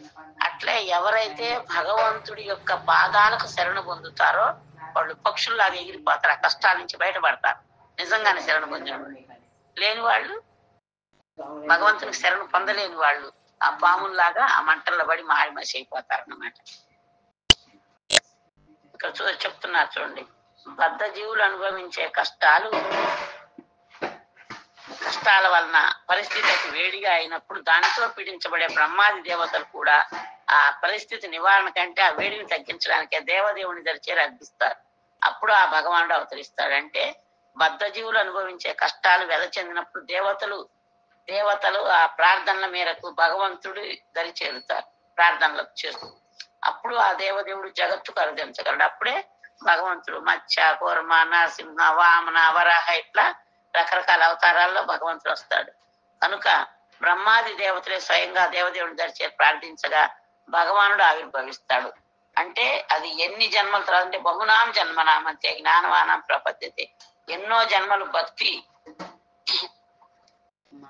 అట్లే ఎవరైతే భగవంతుడి యొక్క పాదాలకు శరణ పొందుతారో వాళ్ళు పక్షుల్లాగా ఎగిరిపోతారు, ఆ కష్టాల నుంచి బయటపడతారు. నిజంగానే శరణ పొందారు. లేని వాళ్ళు, భగవంతునికి శరణు పొందలేని వాళ్ళు ఆ పాముల్లాగా ఆ మంటల్లో పడి మాడిమసి అయిపోతారు అన్నమాట. ఇక్కడ చెప్తున్నారు చూడండి, బద్ధ జీవులు అనుభవించే కష్టాల వలన పరిస్థితికి వేడిగా అయినప్పుడు దానితో పీడించబడే బ్రహ్మాది దేవతలు కూడా ఆ పరిస్థితి నివారణ కంటే ఆ వేడిని తగ్గించడానికి దేవదేవుని దరిచేరి అర్పిస్తారు. అప్పుడు ఆ భగవానుడు అవతరిస్తాడు. అంటే బద్ధ జీవులు అనుభవించే కష్టాలు వెదచెందినప్పుడు దేవతలు ఆ ప్రార్థనల మేరకు భగవంతుడి దరి చేరుతారు, ప్రార్థనలు చేస్తూ. అప్పుడు ఆ దేవదేవుడు జగత్తుకు అరుదించగలడు. అప్పుడే భగవంతుడు మత్స్య, కూర్మ, నరసింహ, వామన, వరాహ ఇట్లా రకరకాల అవతారాల్లో భగవంతుడు వస్తాడు. కనుక బ్రహ్మాది దేవతలే స్వయంగా దేవదేవుని దరిచే ప్రార్థించగా భగవానుడు ఆవిర్భవిస్తాడు. అంటే అది ఎన్ని జన్మల తర్వాత అంటే బహునాం జన్మనామంతే జ్ఞానవానం ప్రపద్యతే. ఎన్నో జన్మలు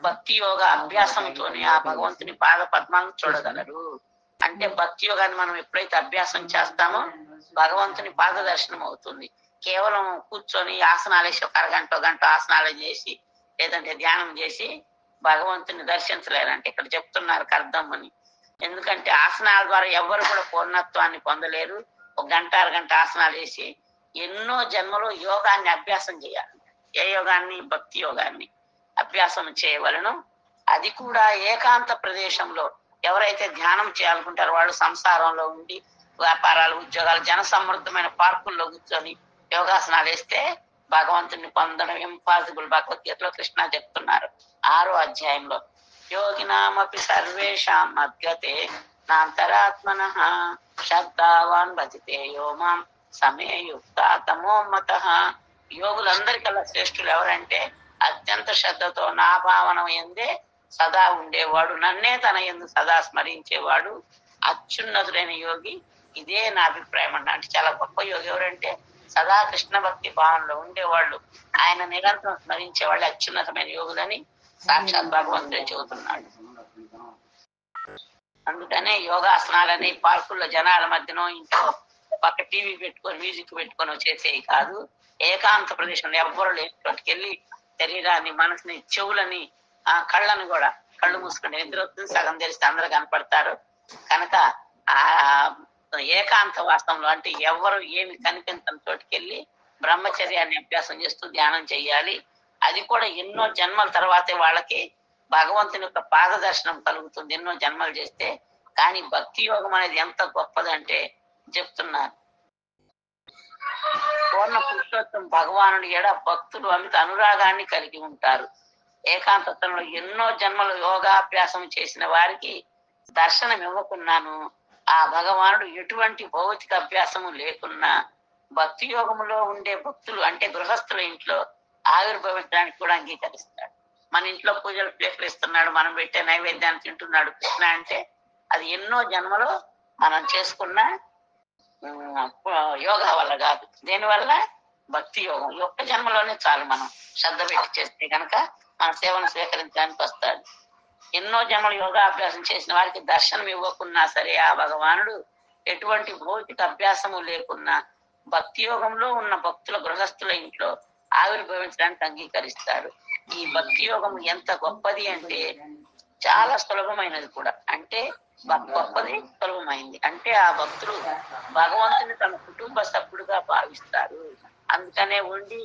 భక్తి యోగ అభ్యాసంతోనే ఆ భగవంతుని పాద పద్మాలను చూడగలరు. అంటే భక్తి యోగాన్ని మనం ఎప్పుడైతే అభ్యాసం చేస్తామో భగవంతుని పాద దర్శనం అవుతుంది. కేవలం కూర్చొని ఆసనాలు వేసి ఒక గంట ఆసనాలు చేసి లేదంటే ధ్యానం చేసి భగవంతుని దర్శించలేరంటే ఇక్కడ చెప్తున్నారు అర్థం అని. ఎందుకంటే ఆసనాల ద్వారా ఎవరు కూడా పూర్ణత్వాన్ని పొందలేరు. ఒక అరగంట ఆసనాలు వేసి ఎన్నో జన్మలో యోగాన్ని అభ్యాసం చేయాలి. ఏ యోగాన్ని? భక్తి యోగాన్ని అభ్యాసం చేయవలను. అది కూడా ఏకాంత ప్రదేశంలో ఎవరైతే ధ్యానం చేయాలనుకుంటారో వాళ్ళు సంసారంలో ఉండి వ్యాపారాలు, ఉద్యోగాలు, జన సమృద్ధమైన పార్కుల్లో కూర్చొని యోగాసనాలు వేస్తే భగవంతుని పొందడం ఇంపాసిబుల్. భగవద్గీతలో కృష్ణ చెప్తున్నారు 6వ అధ్యాయంలో, యోగినామపి సర్వేషాం మద్గతే నాంతరాత్మనః శ్రద్ధావాన్ భజతే యో మాం సమేయుక్త తమోమతః. యోగులందరికల్లా శ్రేష్ఠులు ఎవరంటే అత్యంత శ్రద్ధతో నా భావన ఎందే సదా ఉండేవాడు, నన్నే తన ఎందు సదా స్మరించేవాడు అత్యున్నతుడైన యోగి. ఇదే నా అభిప్రాయం అన్న. అంటే చాలా గొప్ప యోగి ఎవరంటే సదా కృష్ణ భక్తి భావనలో ఉండేవాళ్ళు, ఆయన నిరంతరం స్మరించే వాళ్ళు అత్యున్నతమైన యోగులని సాక్షాత్ భగవంతుడే చెబుతున్నాడు. అందుకనే యోగాసనాలని పార్కుల్లో జనాల మధ్యనో ఇంట్లో పక్క టీవీ పెట్టుకొని మ్యూజిక్ పెట్టుకొని చేసేవి కాదు. ఏకాంత ప్రదేశంలో ఎవ్వరు లేని వెళ్ళి శరీరాన్ని, మనసుని, చెవులని, ఆ కళ్ళను కూడా కళ్ళు మూసుకుని నిద్ర వస్తుంది, సగం తెలిస్తే అందరూ కనపడతారు. కనుక ఆ ఏకాంత వాస్తవంలో అంటే ఎవరు ఏమి కనిపించని చోటుకెళ్ళి బ్రహ్మచర్యాన్ని అభ్యాసం చేస్తూ ధ్యానం చేయాలి. అది కూడా ఎన్నో జన్మల తర్వాతే వాళ్ళకి భగవంతుని యొక్క పాద దర్శనం కలుగుతుంది, ఎన్నో జన్మలు చేస్తే. కానీ భక్తి యోగం అనేది ఎంత గొప్పదంటే చెప్తున్నారు, పూర్ణ పురుషోత్తం భగవానుడి ఎడ భక్తులు అమిత అనురాగాన్ని కలిగి ఉంటారు. ఏకాంతత్వంలో ఎన్నో జన్మలు యోగాభ్యాసం చేసిన వారికి దర్శనం ఇవ్వకున్నాను ఆ భగవానుడు ఎటువంటి భౌతిక అభ్యాసము లేకున్నా భక్తి యోగములో ఉండే భక్తులు అంటే గృహస్థుల ఇంట్లో ఆవిర్భవించడానికి కూడా అంగీకరిస్తాడు. మన ఇంట్లో పూజలు స్వీకరిస్తున్నాడు, మనం పెట్టే నైవేద్యాన్ని తింటున్నాడు కృష్ణ అంటే అది ఎన్నో జన్మలో మనం చేసుకున్న యోగా వల్ల కాదు. దేనివల్ల? భక్తి యోగం. ఈ ఒక్క జన్మలోనే చాలు మనం శ్రద్ధ పెట్టి చేస్తే కనుక మన సేవను స్వీకరించడానికి వస్తాడు. ఎన్నో జన్మలు యోగా అభ్యాసం చేసిన వారికి దర్శనం ఇవ్వకున్నా సరే ఆ భగవానుడు ఎటువంటి భౌతిక అభ్యాసము లేకున్నా భక్తి యోగంలో ఉన్న భక్తుల గృహస్థుల ఇంట్లో ఆవిర్భవించడానికి అంగీకరిస్తాడు. ఈ భక్తి యోగం ఎంత గొప్పది అంటే చాలా సులభమైనది కూడా. అంటే గొప్పది, సులభమైంది. అంటే ఆ భక్తులు భగవంతుని తన కుటుంబ సభ్యుడుగా భావిస్తారు. అందుకనే ఉండి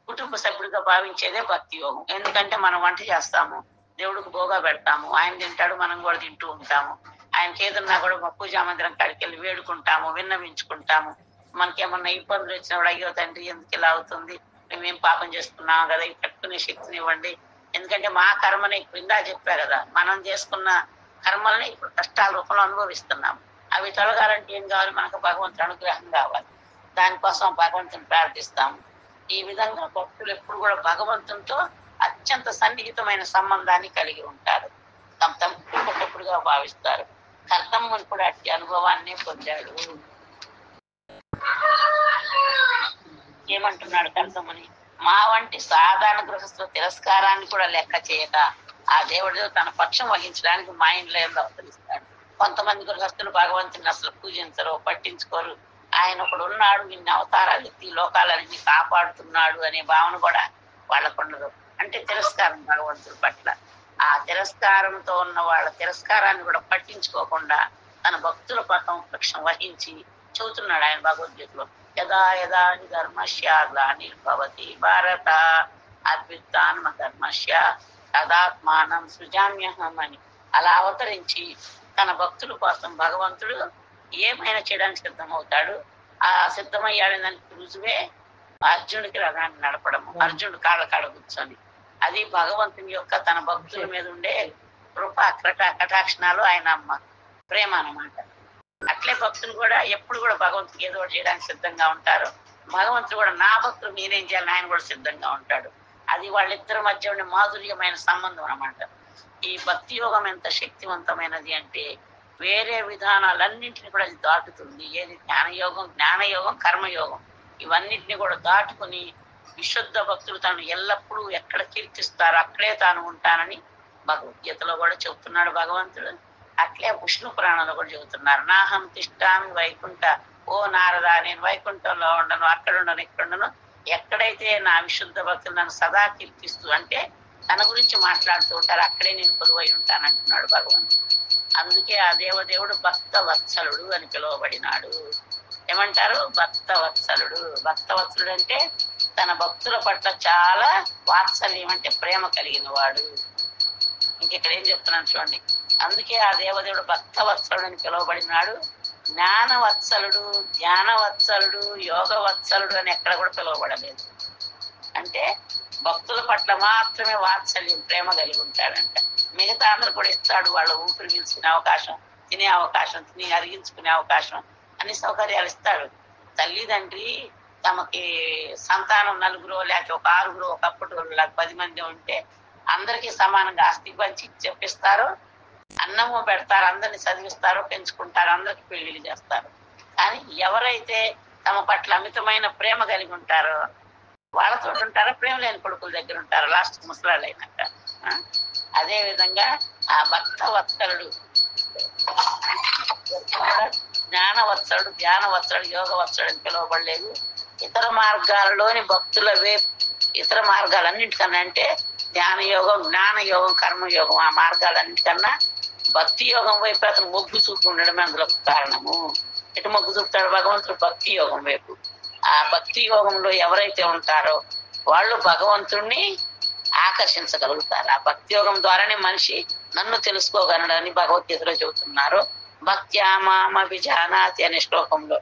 కుటుంబ సభ్యుడిగా భావించేదే భక్తి యోగం. ఎందుకంటే మనం వంట చేస్తాము, దేవుడికి భోగా పెడతాము, ఆయన తింటాడు, మనం కూడా తింటూ ఉంటాము. ఆయనకి ఏదన్నా కూడా పూజా మందిరం కాడికి వెళ్ళి వేడుకుంటాము, విన్నవించుకుంటాము. మనకేమన్నా ఇబ్బందులు వచ్చినప్పుడు అయ్యో తండ్రి ఎందుకు ఇలా అవుతుంది, మేమేం పాపం చేసుకున్నాము కదా, కట్టుకునే శక్తిని ఇవ్వండి. ఎందుకంటే మా కర్మని క్రింద చెప్పా కదా, మనం చేసుకున్న కర్మల్ని ఇప్పుడు కష్టాల రూపంలో అనుభవిస్తున్నాము. అవి తొలగాలంటే ఏం కావాలి? మనకు భగవంతుని అనుగ్రహం కావాలి. దానికోసం భగవంతుని ప్రార్థిస్తాము. ఈ విధంగా భక్తులు ఎప్పుడు కూడా భగవంతునితో అత్యంత సన్నిహితమైన సంబంధాన్ని కలిగి ఉంటారు. తమ కుటుంబసభ్యుడుగా భావిస్తారు. కర్తమ్మని కూడా అట్టి అనుభవాన్ని పొందాడు. ఏమంటున్నాడు కర్తమ్మని? మా వంటి సాధారణ గృహస్థుల తిరస్కారాన్ని కూడా లెక్క చేయక ఆ దేవుడితో తన పక్షం వహించడానికి మా ఇంట్లో ఏదో అవతరిస్తాడు. కొంతమంది గృహస్థులు భగవంతుని అసలు పూజించరు, పట్టించుకోరు. ఆయన ఒకడు ఉన్నాడు, ఇన్ని అవతారాలు ఎత్తి లోకాలన్నీ కాపాడుతున్నాడు అనే భావన కూడా వాళ్ళకు ఉండదు. అంటే తిరస్కారం భగవంతుడి పట్ల. ఆ తిరస్కారంతో ఉన్న వాళ్ళ తిరస్కారాన్ని కూడా పట్టించుకోకుండా తన భక్తుల పక్షం వహించి చెబుతున్నాడు ఆయన భగవద్గీతలో. యదా యదా హి ధర్మస్య గ్లానిర్భవతి భారత అభ్యుత్థాన ధర్మస్య తదాత్మానం సృజామ్యహం అని అలా అవతరించి తన భక్తుల కోసం భగవంతుడు ఏమైనా చేయడానికి సిద్ధమవుతాడు. ఆ సిద్ధమయ్యాడు దానికి రుజువే అర్జునుడికి రథాన్ని నడపడము, అర్జునుడు కాళ్ళ కాడ కూర్చొని. అది భగవంతుని యొక్క తన భక్తుల మీద ఉండే కృప కటాక్షణాలు, ఆయన ప్రేమ అన్నమాట. అట్లే భక్తులు కూడా ఎప్పుడు కూడా భగవంతుడికి ఏదో ఒకటి చేయడానికి సిద్ధంగా ఉంటారు. భగవంతుడు కూడా నా భక్తులు నేనేం చేయాలని ఆయన కూడా సిద్ధంగా ఉంటాడు. అది వాళ్ళిద్దరి మధ్య ఉండే మాధుర్యమైన సంబంధం అన్నమాట. ఈ భక్తి యోగం ఎంత శక్తివంతమైనది అంటే వేరే విధానాలన్నింటినీ కూడా అది దాటుతుంది. ఏది జ్ఞానయోగం కర్మయోగం ఇవన్నిటిని కూడా దాటుకుని విశుద్ధ భక్తులు తాను ఎల్లప్పుడూ ఎక్కడ కీర్తిస్తారో అక్కడే తాను ఉంటానని భగవద్గీతలో కూడా చెబుతున్నాడు భగవంతుడు. అట్లే విష్ణు పురాణంలో కూడా చెబుతున్నారు. నాహం తిష్టామి వైకుంఠ, ఓ నారదా నేను వైకుంఠంలో ఉండను, అక్కడ ఉండను, ఇక్కడ ఉండను. ఎక్కడైతే నా విశుద్ధ భక్తులు నన్ను సదా కీర్తిస్తూ అంటే తన గురించి మాట్లాడుతూ ఉంటారు, అక్కడే నేను కొలువై ఉంటానంటున్నాడు భగవంతుడు. అందుకే ఆ దేవదేవుడు భక్త వత్సలుడు అని పిలువబడినాడు. ఏమంటారు? భక్త వత్సలుడు. భక్త వత్సలుడు అంటే తన భక్తుల పట్ల చాలా వాత్సల్యం అంటే ప్రేమ కలిగిన వాడు. ఇంకెక్కడ ఏం చెప్తున్నాను చూడండి. అందుకే ఆ దేవదేవుడు భక్త వత్సలుడు అని పిలువబడినాడు. జ్ఞానవత్సలుడు, ధ్యానవత్సలుడు, యోగ వత్సలుడు అని ఎక్కడ కూడా పిలువబడలేదు. అంటే భక్తుల పట్ల మాత్రమే వాత్సల్యం ప్రేమ కలిగి ఉంటాడంట. మిగతా అందరు కూడా ఇస్తాడు. వాళ్ళు ఊపిరి పీల్చుకునే అవకాశం, తినే అవకాశం, తిని అరిగించుకునే అవకాశం, అన్ని సౌకర్యాలు ఇస్తాడు. తల్లిదండ్రి తమకి సంతానం 4 లేకపోతే ఒక 6 ఒకప్పుడు 10 మంది ఉంటే అందరికీ సమానంగా ఆస్తి పంచి చెప్పిస్తారు, అన్నము పెడతారు, అందరిని చదివిస్తారు, పెంచుకుంటారు, అందరికి పెళ్లిళ్ళు చేస్తారు. కానీ ఎవరైతే తమ పట్ల అమితమైన ప్రేమ కలిగి ఉంటారో వాళ్ళతో ఉంటారో, ప్రేమ లేని కొడుకుల దగ్గర ఉంటారు లాస్ట్ ముసలాళ్ళు అయినాక. అదే విధంగా ఆ భక్త వత్సలుడు జ్ఞానవత్సలుడు, ధ్యానవత్సలుడు, యోగ వత్సలుడు అని పిలువబడలేదు. ఇతర మార్గాలలోని ఇతర మార్గాలన్నింటికన్నా అంటే ధ్యాన యోగం, జ్ఞాన యోగం, కర్మయోగం ఆ మార్గాలన్నింటికన్నా భక్తి యోగం వైపు అతను మొగ్గు చూపు ఉండడమే అందులో కారణము. ఎటు మొగ్గు చూపుతాడు భగవంతుడు? భక్తి యోగం వైపు. ఆ భక్తి యోగంలో ఎవరైతే ఉంటారో వాళ్ళు భగవంతుణ్ణి ఆకర్షించగలుగుతారు. ఆ భక్తి యోగం ద్వారానే మనిషి నన్ను తెలుసుకోగలడని భగవద్గీతలో చెబుతున్నారు. భక్త్యా మామ విజానాతి అనే శ్లోకంలో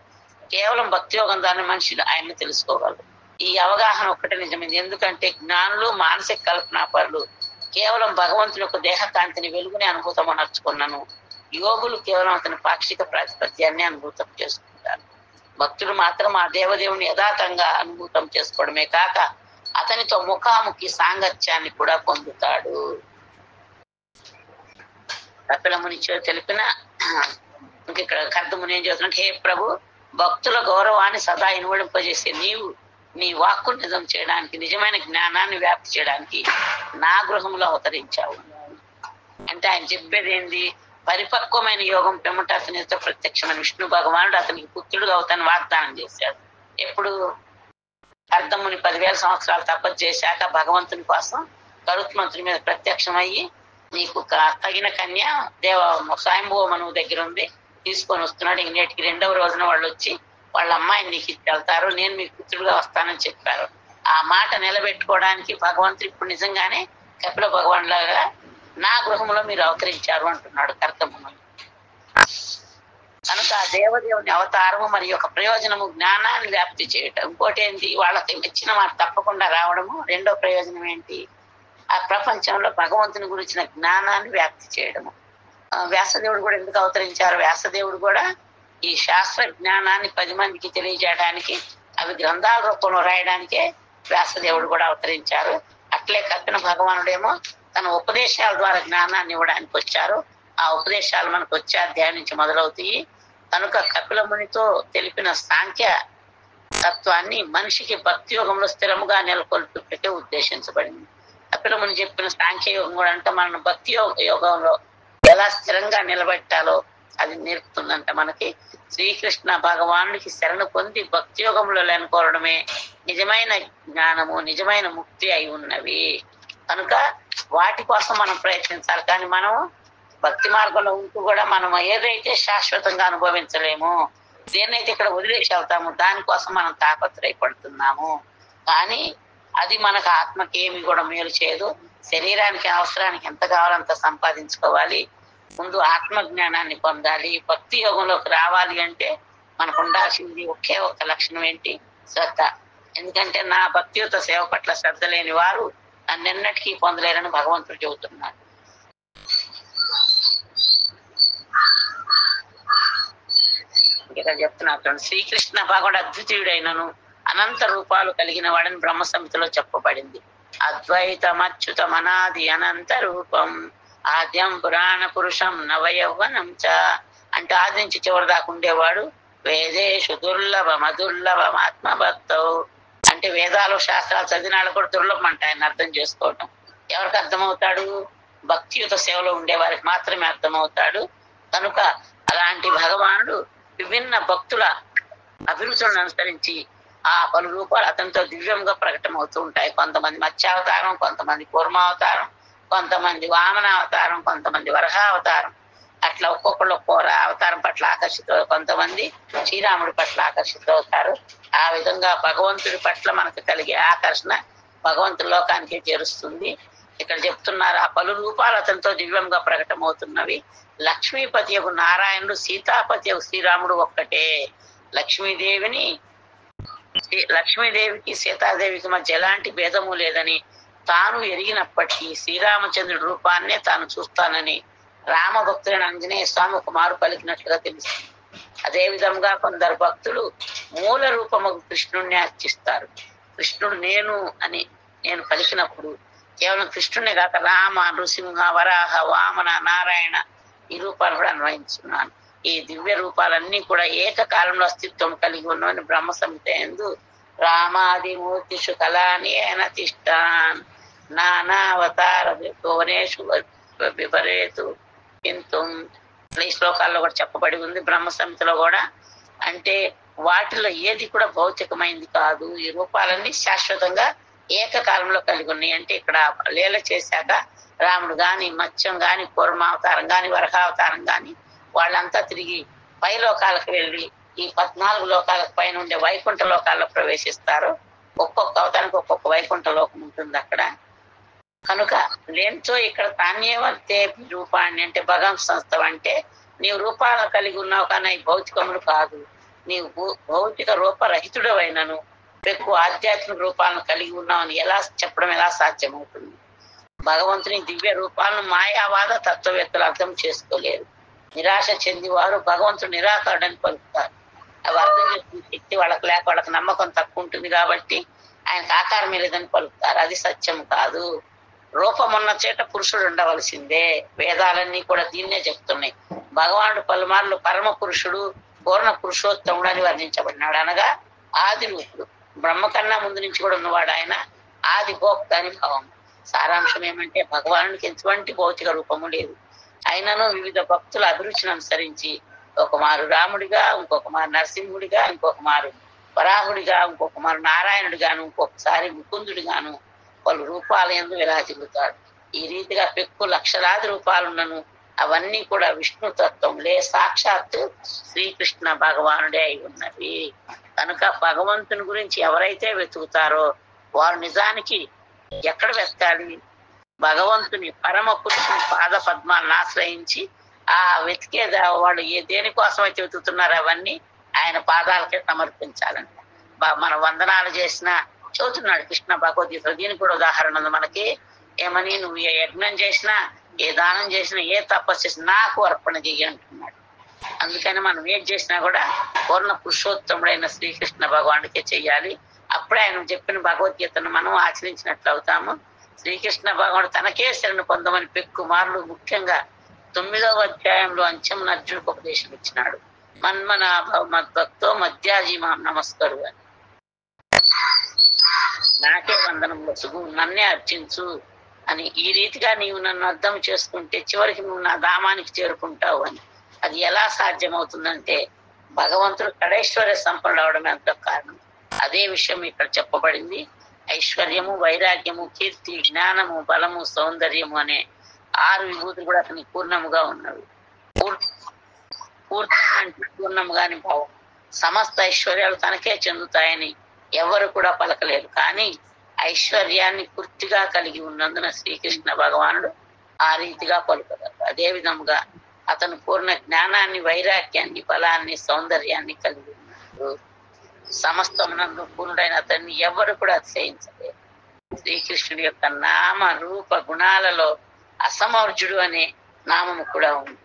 కేవలం భక్తి యోగం ద్వారా మనిషి ఆయన్ని తెలుసుకోగలరు. ఈ అవగాహన ఒక్కటే నిజమైంది. ఎందుకంటే జ్ఞానులు, మానసిక కల్పనాపరులు కేవలం భగవంతుని యొక్క దేహకాంతిని వెలుగుని అనుభూతం నడుచుకున్నాను. యోగులు కేవలం అతని పాక్షిక ప్రాతిపత్యాన్ని అనుభూతం చేసుకుంటారు. భక్తుడు మాత్రం ఆ దేవదేవుని యథార్థంగా అనుభూతం చేసుకోవడమే కాక అతనితో ముఖాముఖి సాంగత్యాన్ని కూడా పొందుతాడు. కపిలముని తెలిపిన ఇక్కడ కర్దముని ఏం చెబుతున్నట్టు, హే ప్రభు, భక్తుల గౌరవాన్ని సదా ఇనువడింపజేసే నీవు నీ వాక్కు నిజం చేయడానికి, నిజమైన జ్ఞానాన్ని వ్యాప్తి చేయడానికి నా గృహంలో అవతరించావు. అంటే ఆయన చెప్పేది ఏంది? పరిపక్వమైన యోగం పిమ్మట అతనితో ప్రత్యక్షమైన విష్ణు భగవానుడు అతనికి పుత్రుడుగా అవుతాన్ని వాగ్దానం చేశాడు. ఎప్పుడు? అర్ధముని 10,000 సంవత్సరాలు తపస్సు చేశాక భగవంతుని కోసం గరుత్మంతుని మీద ప్రత్యక్షమయ్యి, నీకు తగిన కన్య స్వయంభువ మనువు దగ్గర ఉంది, తీసుకొని వస్తున్నాడు. నేటికి 2వ రోజున వాళ్ళు వచ్చి వాళ్ళ అమ్మాయిని నీకు ఇచ్చెళ్తారు, నేను మీకు పుత్రుడుగా వస్తానని చెప్పారు. ఆ మాట నిలబెట్టుకోవడానికి భగవంతుడు ఇప్పుడు నిజంగానే కపిల భగవాన్ లాగా నా గృహంలో మీరు అవతరించారు అంటున్నాడు కర్దముని. కనుక ఆ దేవదేవుని అవతారము మరి యొక్క ప్రయోజనము జ్ఞానాన్ని వ్యాప్తి చేయటం. ఇంకోటి ఏంటి? వాళ్ళకి ఇచ్చిన మాట తప్పకుండా రావడము. రెండో ప్రయోజనం ఏంటి? ఆ ప్రపంచంలో భగవంతుని గురించిన జ్ఞానాన్ని వ్యాప్తి చేయడము. వ్యాసదేవుడు కూడా ఎందుకు అవతరించారు? వ్యాసదేవుడు కూడా ఈ శాస్త్ర జ్ఞానాన్ని 10 మందికి తెలియజేయడానికి, అవి గ్రంథాల రూపంలో రాయడానికే వ్యాసదేవుడు కూడా అవతరించారు. అట్లే కపిల భగవానుడేమో తన ఉపదేశాల ద్వారా జ్ఞానాన్ని ఇవ్వడానికి వచ్చారు. ఆ ఉపదేశాలు మనకు వచ్చే అధ్యాయం నుంచి మొదలవుతాయి. కనుక కపిల మునితో తెలిపిన సాంఖ్య తత్వాన్ని మనిషికి భక్తి యోగంలో స్థిరముగా నెలకొల్పే ఉద్దేశించబడింది. కపిల ముని చెప్పిన సాంఖ్య యోగం కూడా అంటే మన భక్తి యోగంలో ఎలా స్థిరంగా నిలబెట్టాలో అది నేర్పుతుందంట మనకి. శ్రీకృష్ణ భగవానుడికి శరణు పొంది భక్తి యోగంలో లేనుకోవడమే నిజమైన జ్ఞానము, నిజమైన ముక్తి అయి ఉన్నవి. కనుక వాటి కోసం మనం ప్రయత్నించాలి. కానీ మనం భక్తి మార్గంలో ఉంటూ కూడా మనం ఏదైతే శాశ్వతంగా అనుభవించలేము, దేన్నైతే ఇక్కడ వదిలేసి వెళ్తాము, దానికోసం మనం తాపత్రయపడుతున్నాము. కానీ అది మనకు ఆత్మకి ఏమి కూడా మేలు చేయదు. శరీరానికి అవసరానికి ఎంత కావాలో అంత సంపాదించుకోవాలి. ముందు ఆత్మ జ్ఞానాన్ని పొందాలి. భక్తి యోగంలోకి రావాలి అంటే మనకు ఉండాల్సింది ఒకే ఒక్క లక్షణం ఏంటి? శ్రద్ధ. ఎందుకంటే నా భక్తియుత సేవ పట్ల శ్రద్ధ లేని వారు నన్నెన్నటికీ పొందలేరని భగవంతుడు చెబుతున్నాడు. ఇక్కడ చెప్తున్నారు, శ్రీకృష్ణ భగవాడు అద్వితీయుడైనను అనంత రూపాలు కలిగిన వాడని బ్రహ్మ సంహితలో చెప్పబడింది. అద్వైతమచ్యుతం అనాది అనంత రూపం ఆద్యం పురాణ పురుషం నవయౌవనం చ. అంటే ఆది నుంచి చివరి దాకా ఉండేవాడు. వేదేషు దుర్లభం అదుర్లభం ఆత్మభక్తౌ. అంటే వేదాలు శాస్త్రాలు చదివిన వాళ్ళు కూడా దుర్లభం అంటే ఆయన అర్థం చేసుకోవటం. ఎవరికి అర్థమవుతాడు? భక్తియుత సేవలో ఉండే వారికి మాత్రమే అర్థమవుతాడు. కనుక అలాంటి భగవానుడు విభిన్న భక్తుల అభిరుచులను అనుసరించి ఆ పలు రూపాలు అతనితో దివ్యంగా ప్రకటమవుతూ ఉంటాయి. కొంతమంది మత్స్యావతారం, కొంతమంది కూర్మావతారం, కొంతమంది వామన అవతారం, కొంతమంది వరహావతారం. అట్లా ఒక్కొక్కళ్ళు ఒక్కొక్క అవతారం పట్ల ఆకర్షిత, కొంతమంది శ్రీరాముడి పట్ల ఆకర్షితవుతారు. ఆ విధంగా భగవంతుడి పట్ల మనకు కలిగే ఆకర్షణ భగవంతుడి లోకానికి చేరుస్తుంది. ఇక్కడ చెప్తున్నారు, ఆ పలు రూపాలు అతనితో దివ్యంగా ప్రకటమవుతున్నవి. లక్ష్మీపతి యొక్క నారాయణుడు, సీతాపతి యొక్క శ్రీరాముడు ఒక్కటే. లక్ష్మీదేవికి సీతాదేవికి మధ్య ఎలాంటి భేదము లేదని తాను ఎరిగినప్పటికీ శ్రీరామచంద్రుడి రూపాన్నే తాను చూస్తానని రామభక్తులైన ఆంజనేయ స్వామి ఒక మారు పలికినట్లుగా తెలుస్తుంది. అదే విధంగా కొందరు భక్తులు మూల రూపము కృష్ణుణ్ణి అర్చిస్తారు. కృష్ణుడు నేను పలికినప్పుడు కేవలం కృష్ణుడే కాక రామ, నృసింహ, వరాహ, వామన, నారాయణ ఈ రూపాలు కూడా అన్వయించున్నాను. ఈ దివ్య రూపాలన్నీ కూడా ఏకకాలంలో అస్తిత్వం కలిగి ఉన్నవని బ్రహ్మ సంహిత యందు రామాదిమూర్తిషు కళానియన తిష్టాన్ నానావతార భువనేషు విపరేతు కింతుం. ఈ శ్లోకాల్లో కూడా చెప్పబడి ఉంది బ్రహ్మ సంహితలో కూడా. అంటే వాటిలో ఏది కూడా భౌతికమైంది కాదు. ఈ రూపాలన్నీ శాశ్వతంగా ఏకకాలంలో కలిగి ఉన్నాయి. అంటే ఇక్కడ లీల చేశాక రాముడు గాని, మత్స్యం గాని, కూర్మావతారం గాని, వరహావతారం గాని వాళ్ళంతా తిరిగి పై లోకాలకు వెళ్ళి ఈ 14 లోకాలకు పైన ఉండే వైకుంఠ లోకాల్లో ప్రవేశిస్తారు. ఒక్కొక్క అవతారానికి ఒక్కొక్క వైకుంఠ లోకం ఉంటుంది అక్కడ. కనుక లేనిచో ఇక్కడ తాన్యేవంతే రూపాన్ని అంటే భగవం సంస్థ అంటే నీవు రూపాలను కలిగి ఉన్నావు కానీ భౌతికములు కాదు. నీవు భౌతిక రూపరహితుడవైనను ఎక్కువ ఆధ్యాత్మిక రూపాలను కలిగి ఉన్నావని చెప్పడం ఎలా సాధ్యమవుతుంది? భగవంతుని దివ్య రూపాలను మాయావాద తత్వవేత్తలు అర్థం చేసుకోలేరు. నిరాశ చెంది వారు భగవంతుడు నిరాకారుడని పలుకుతారు. అవి అర్థం చేసుకునే శక్తి వాళ్ళకి లేక వాళ్ళకి నమ్మకం తక్కువ ఉంటుంది కాబట్టి ఆయనకు ఆకారం లేదని పలుకుతారు. అది సత్యం కాదు. రూపం ఉన్న చేట పురుషుడు ఉండవలసిందే. వేదాలన్నీ కూడా దీన్నే చెప్తున్నాయి. భగవానుడు పలుమార్లు పరమ పురుషుడు, పూర్ణ పురుషోత్తముడు అని వర్ణించబడినాడు. అనగా ఆది రూపుడు, బ్రహ్మ కన్నా ముందు నుంచి కూడా ఉన్నవాడు ఆయన. ఆది భోక్త అని భావం. సారాంశం ఏమంటే భగవానుడికి ఎటువంటి భౌతిక రూపము లేదు. అయినను వివిధ భక్తుల అభిరుచిని అనుసరించి ఒక మారు రాముడిగా, ఇంకొక మారు నరసింహుడిగా, ఇంకొక మారు వరాహుడిగా, ఇంకొక మారు నారాయణుడిగాను, ఇంకొకసారి ముకుందుడిగాను పలు రూపాలు యందు విరాజిల్లుతాడు. ఈ రీతిగా పెక్కు లక్షలాది రూపాలున్నను అవన్నీ కూడా విష్ణుతత్వంలే, సాక్షాత్తు శ్రీకృష్ణ భగవానుడే అయి ఉన్నవి. కనుక భగవంతుని గురించి ఎవరైతే వెతుకుతారో వారు నిజానికి ఎక్కడ వెతకాలి? భగవంతుని పరమ పురుషుని పాద పద్మాలను ఆశ్రయించి ఆ వెతికే వాళ్ళు దేనికోసం అయితే వెతుకుతున్నారో అవన్నీ ఆయన పాదాలకే సమర్పించాలంట. మన వందనాలు చేసిన చదువుతున్నాడు కృష్ణ భగవద్గీతలో. దీనికి కూడా ఉదాహరణ ఉంది మనకి. ఏమని? నువ్వు ఏ యజ్ఞం చేసినా, ఏ దానం చేసినా, ఏ తపస్సు చేసినా నాకు అర్పణ చెయ్యి అంటున్నాడు. అందుకని మనం ఏం చేసినా కూడా పూర్ణ పురుషోత్తముడైన శ్రీకృష్ణ భగవానుడికే చెయ్యాలి. అప్పుడే ఆయన చెప్పిన భగవద్గీతను మనం ఆచరించినట్లు అవుతాము. శ్రీకృష్ణ భగవానుడు తనకే శరణు పొందమని పెక్కుమార్లు ముఖ్యంగా 9వ అధ్యాయంలో అంచెం అర్జునుడికి ఉపదేశం ఇచ్చినాడు. మన్మన మద్భక్తో మధ్యాజీ నమస్కరు అని. నాకే వందనంలో సుగు, నన్నే అర్చించు అని. ఈ రీతిగా నీవు నన్ను అర్థం చేసుకుంటే చివరికి నువ్వు నా ధామానికి చేరుకుంటావు అని. అది ఎలా సాధ్యమవుతుందంటే భగవంతుడు కడైశ్వర్య సంపన్నుడు అవడమే అంత కారణం. అదే విషయం ఇక్కడ చెప్పబడింది. ఐశ్వర్యము, వైరాగ్యము, కీర్తి, జ్ఞానము, బలము, సౌందర్యము అనే 6 విభూతులు కూడా అతనికి పూర్ణముగా ఉన్నవి. పూర్తి పూర్ణముగాని భావం. సమస్త ఐశ్వర్యాలు తనకే చెందుతాయని ఎవరు కూడా పలకలేరు. కానీ ఐశ్వర్యాన్ని పూర్తిగా కలిగి ఉన్నందున శ్రీకృష్ణ భగవానుడు ఆ రీతిగా పలుకగలరు. అదే విధముగా అతను పూర్ణ జ్ఞానాన్ని, వైరాగ్యాన్ని, బలాన్ని, సౌందర్యాన్ని కలిగి ఉన్నాడు. సమస్తమునందు పూర్ణుడైన అతన్ని ఎవరు కూడా అతిశయించలేరు. శ్రీకృష్ణుడి యొక్క నామ రూప గుణాలలో అసమౌర్జుడు అనే నామము కూడా ఉంది.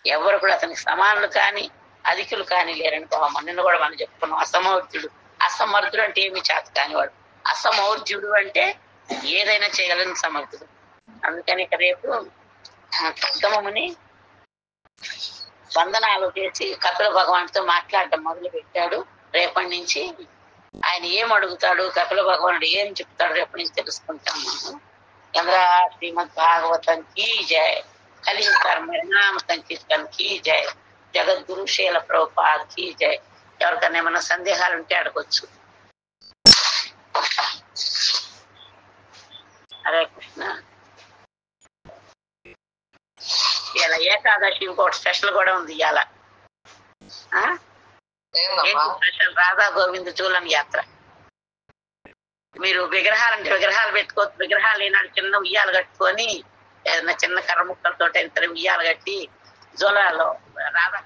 ఎవరు కూడా అతనికి సమానులు కానీ అధికులు కానీ లేరని భావం. నిన్న కూడా మనం చెప్పుకున్నాం. అసమౌర్జుడు, అసమర్థుడు అంటే ఏమి చేత కానివాడు. అసమౌర్జుడు అంటే ఏదైనా చేయగలని సమర్థుడు. అందుకని ఇక రేపు ఉత్తమముని వందనాలు చేసి కపిల భగవానుడితో మాట్లాడటం మొదలు పెట్టాడు. రేపటి నుంచి ఆయన ఏం అడుగుతాడు, కపిల భగవానుడు ఏం చెప్తాడు రేపటి నుంచి తెలుసుకుంటాం మనం. చంద్ర శ్రీమద్ భాగవతం కీ జయ, కలియుగ పరిణామ సంకీర్తన్ కీ జయ, జగద్గురు శీల ప్రభుపాద్ కీ జయ. ఎవరికైనా ఏమైనా సందేహాలు ఉంటే అడగొచ్చు. హరే కృష్ణ. ఇలా ఏకాదశి ఇంకోటి స్పెషల్ కూడా ఉంది. ఇవాళ స్పెషల్ రాధా గోవింద చూలని యాత్ర. మీరు విగ్రహాలు పెట్టుకోవచ్చు. విగ్రహాలు ఏనాడు చిన్న ఉయ్యాలు కట్టుకొని ఏదైనా చిన్న కర్ర ముక్కలతో ఎంత ఉయ్యాలు కట్టి జోలాలో రాధా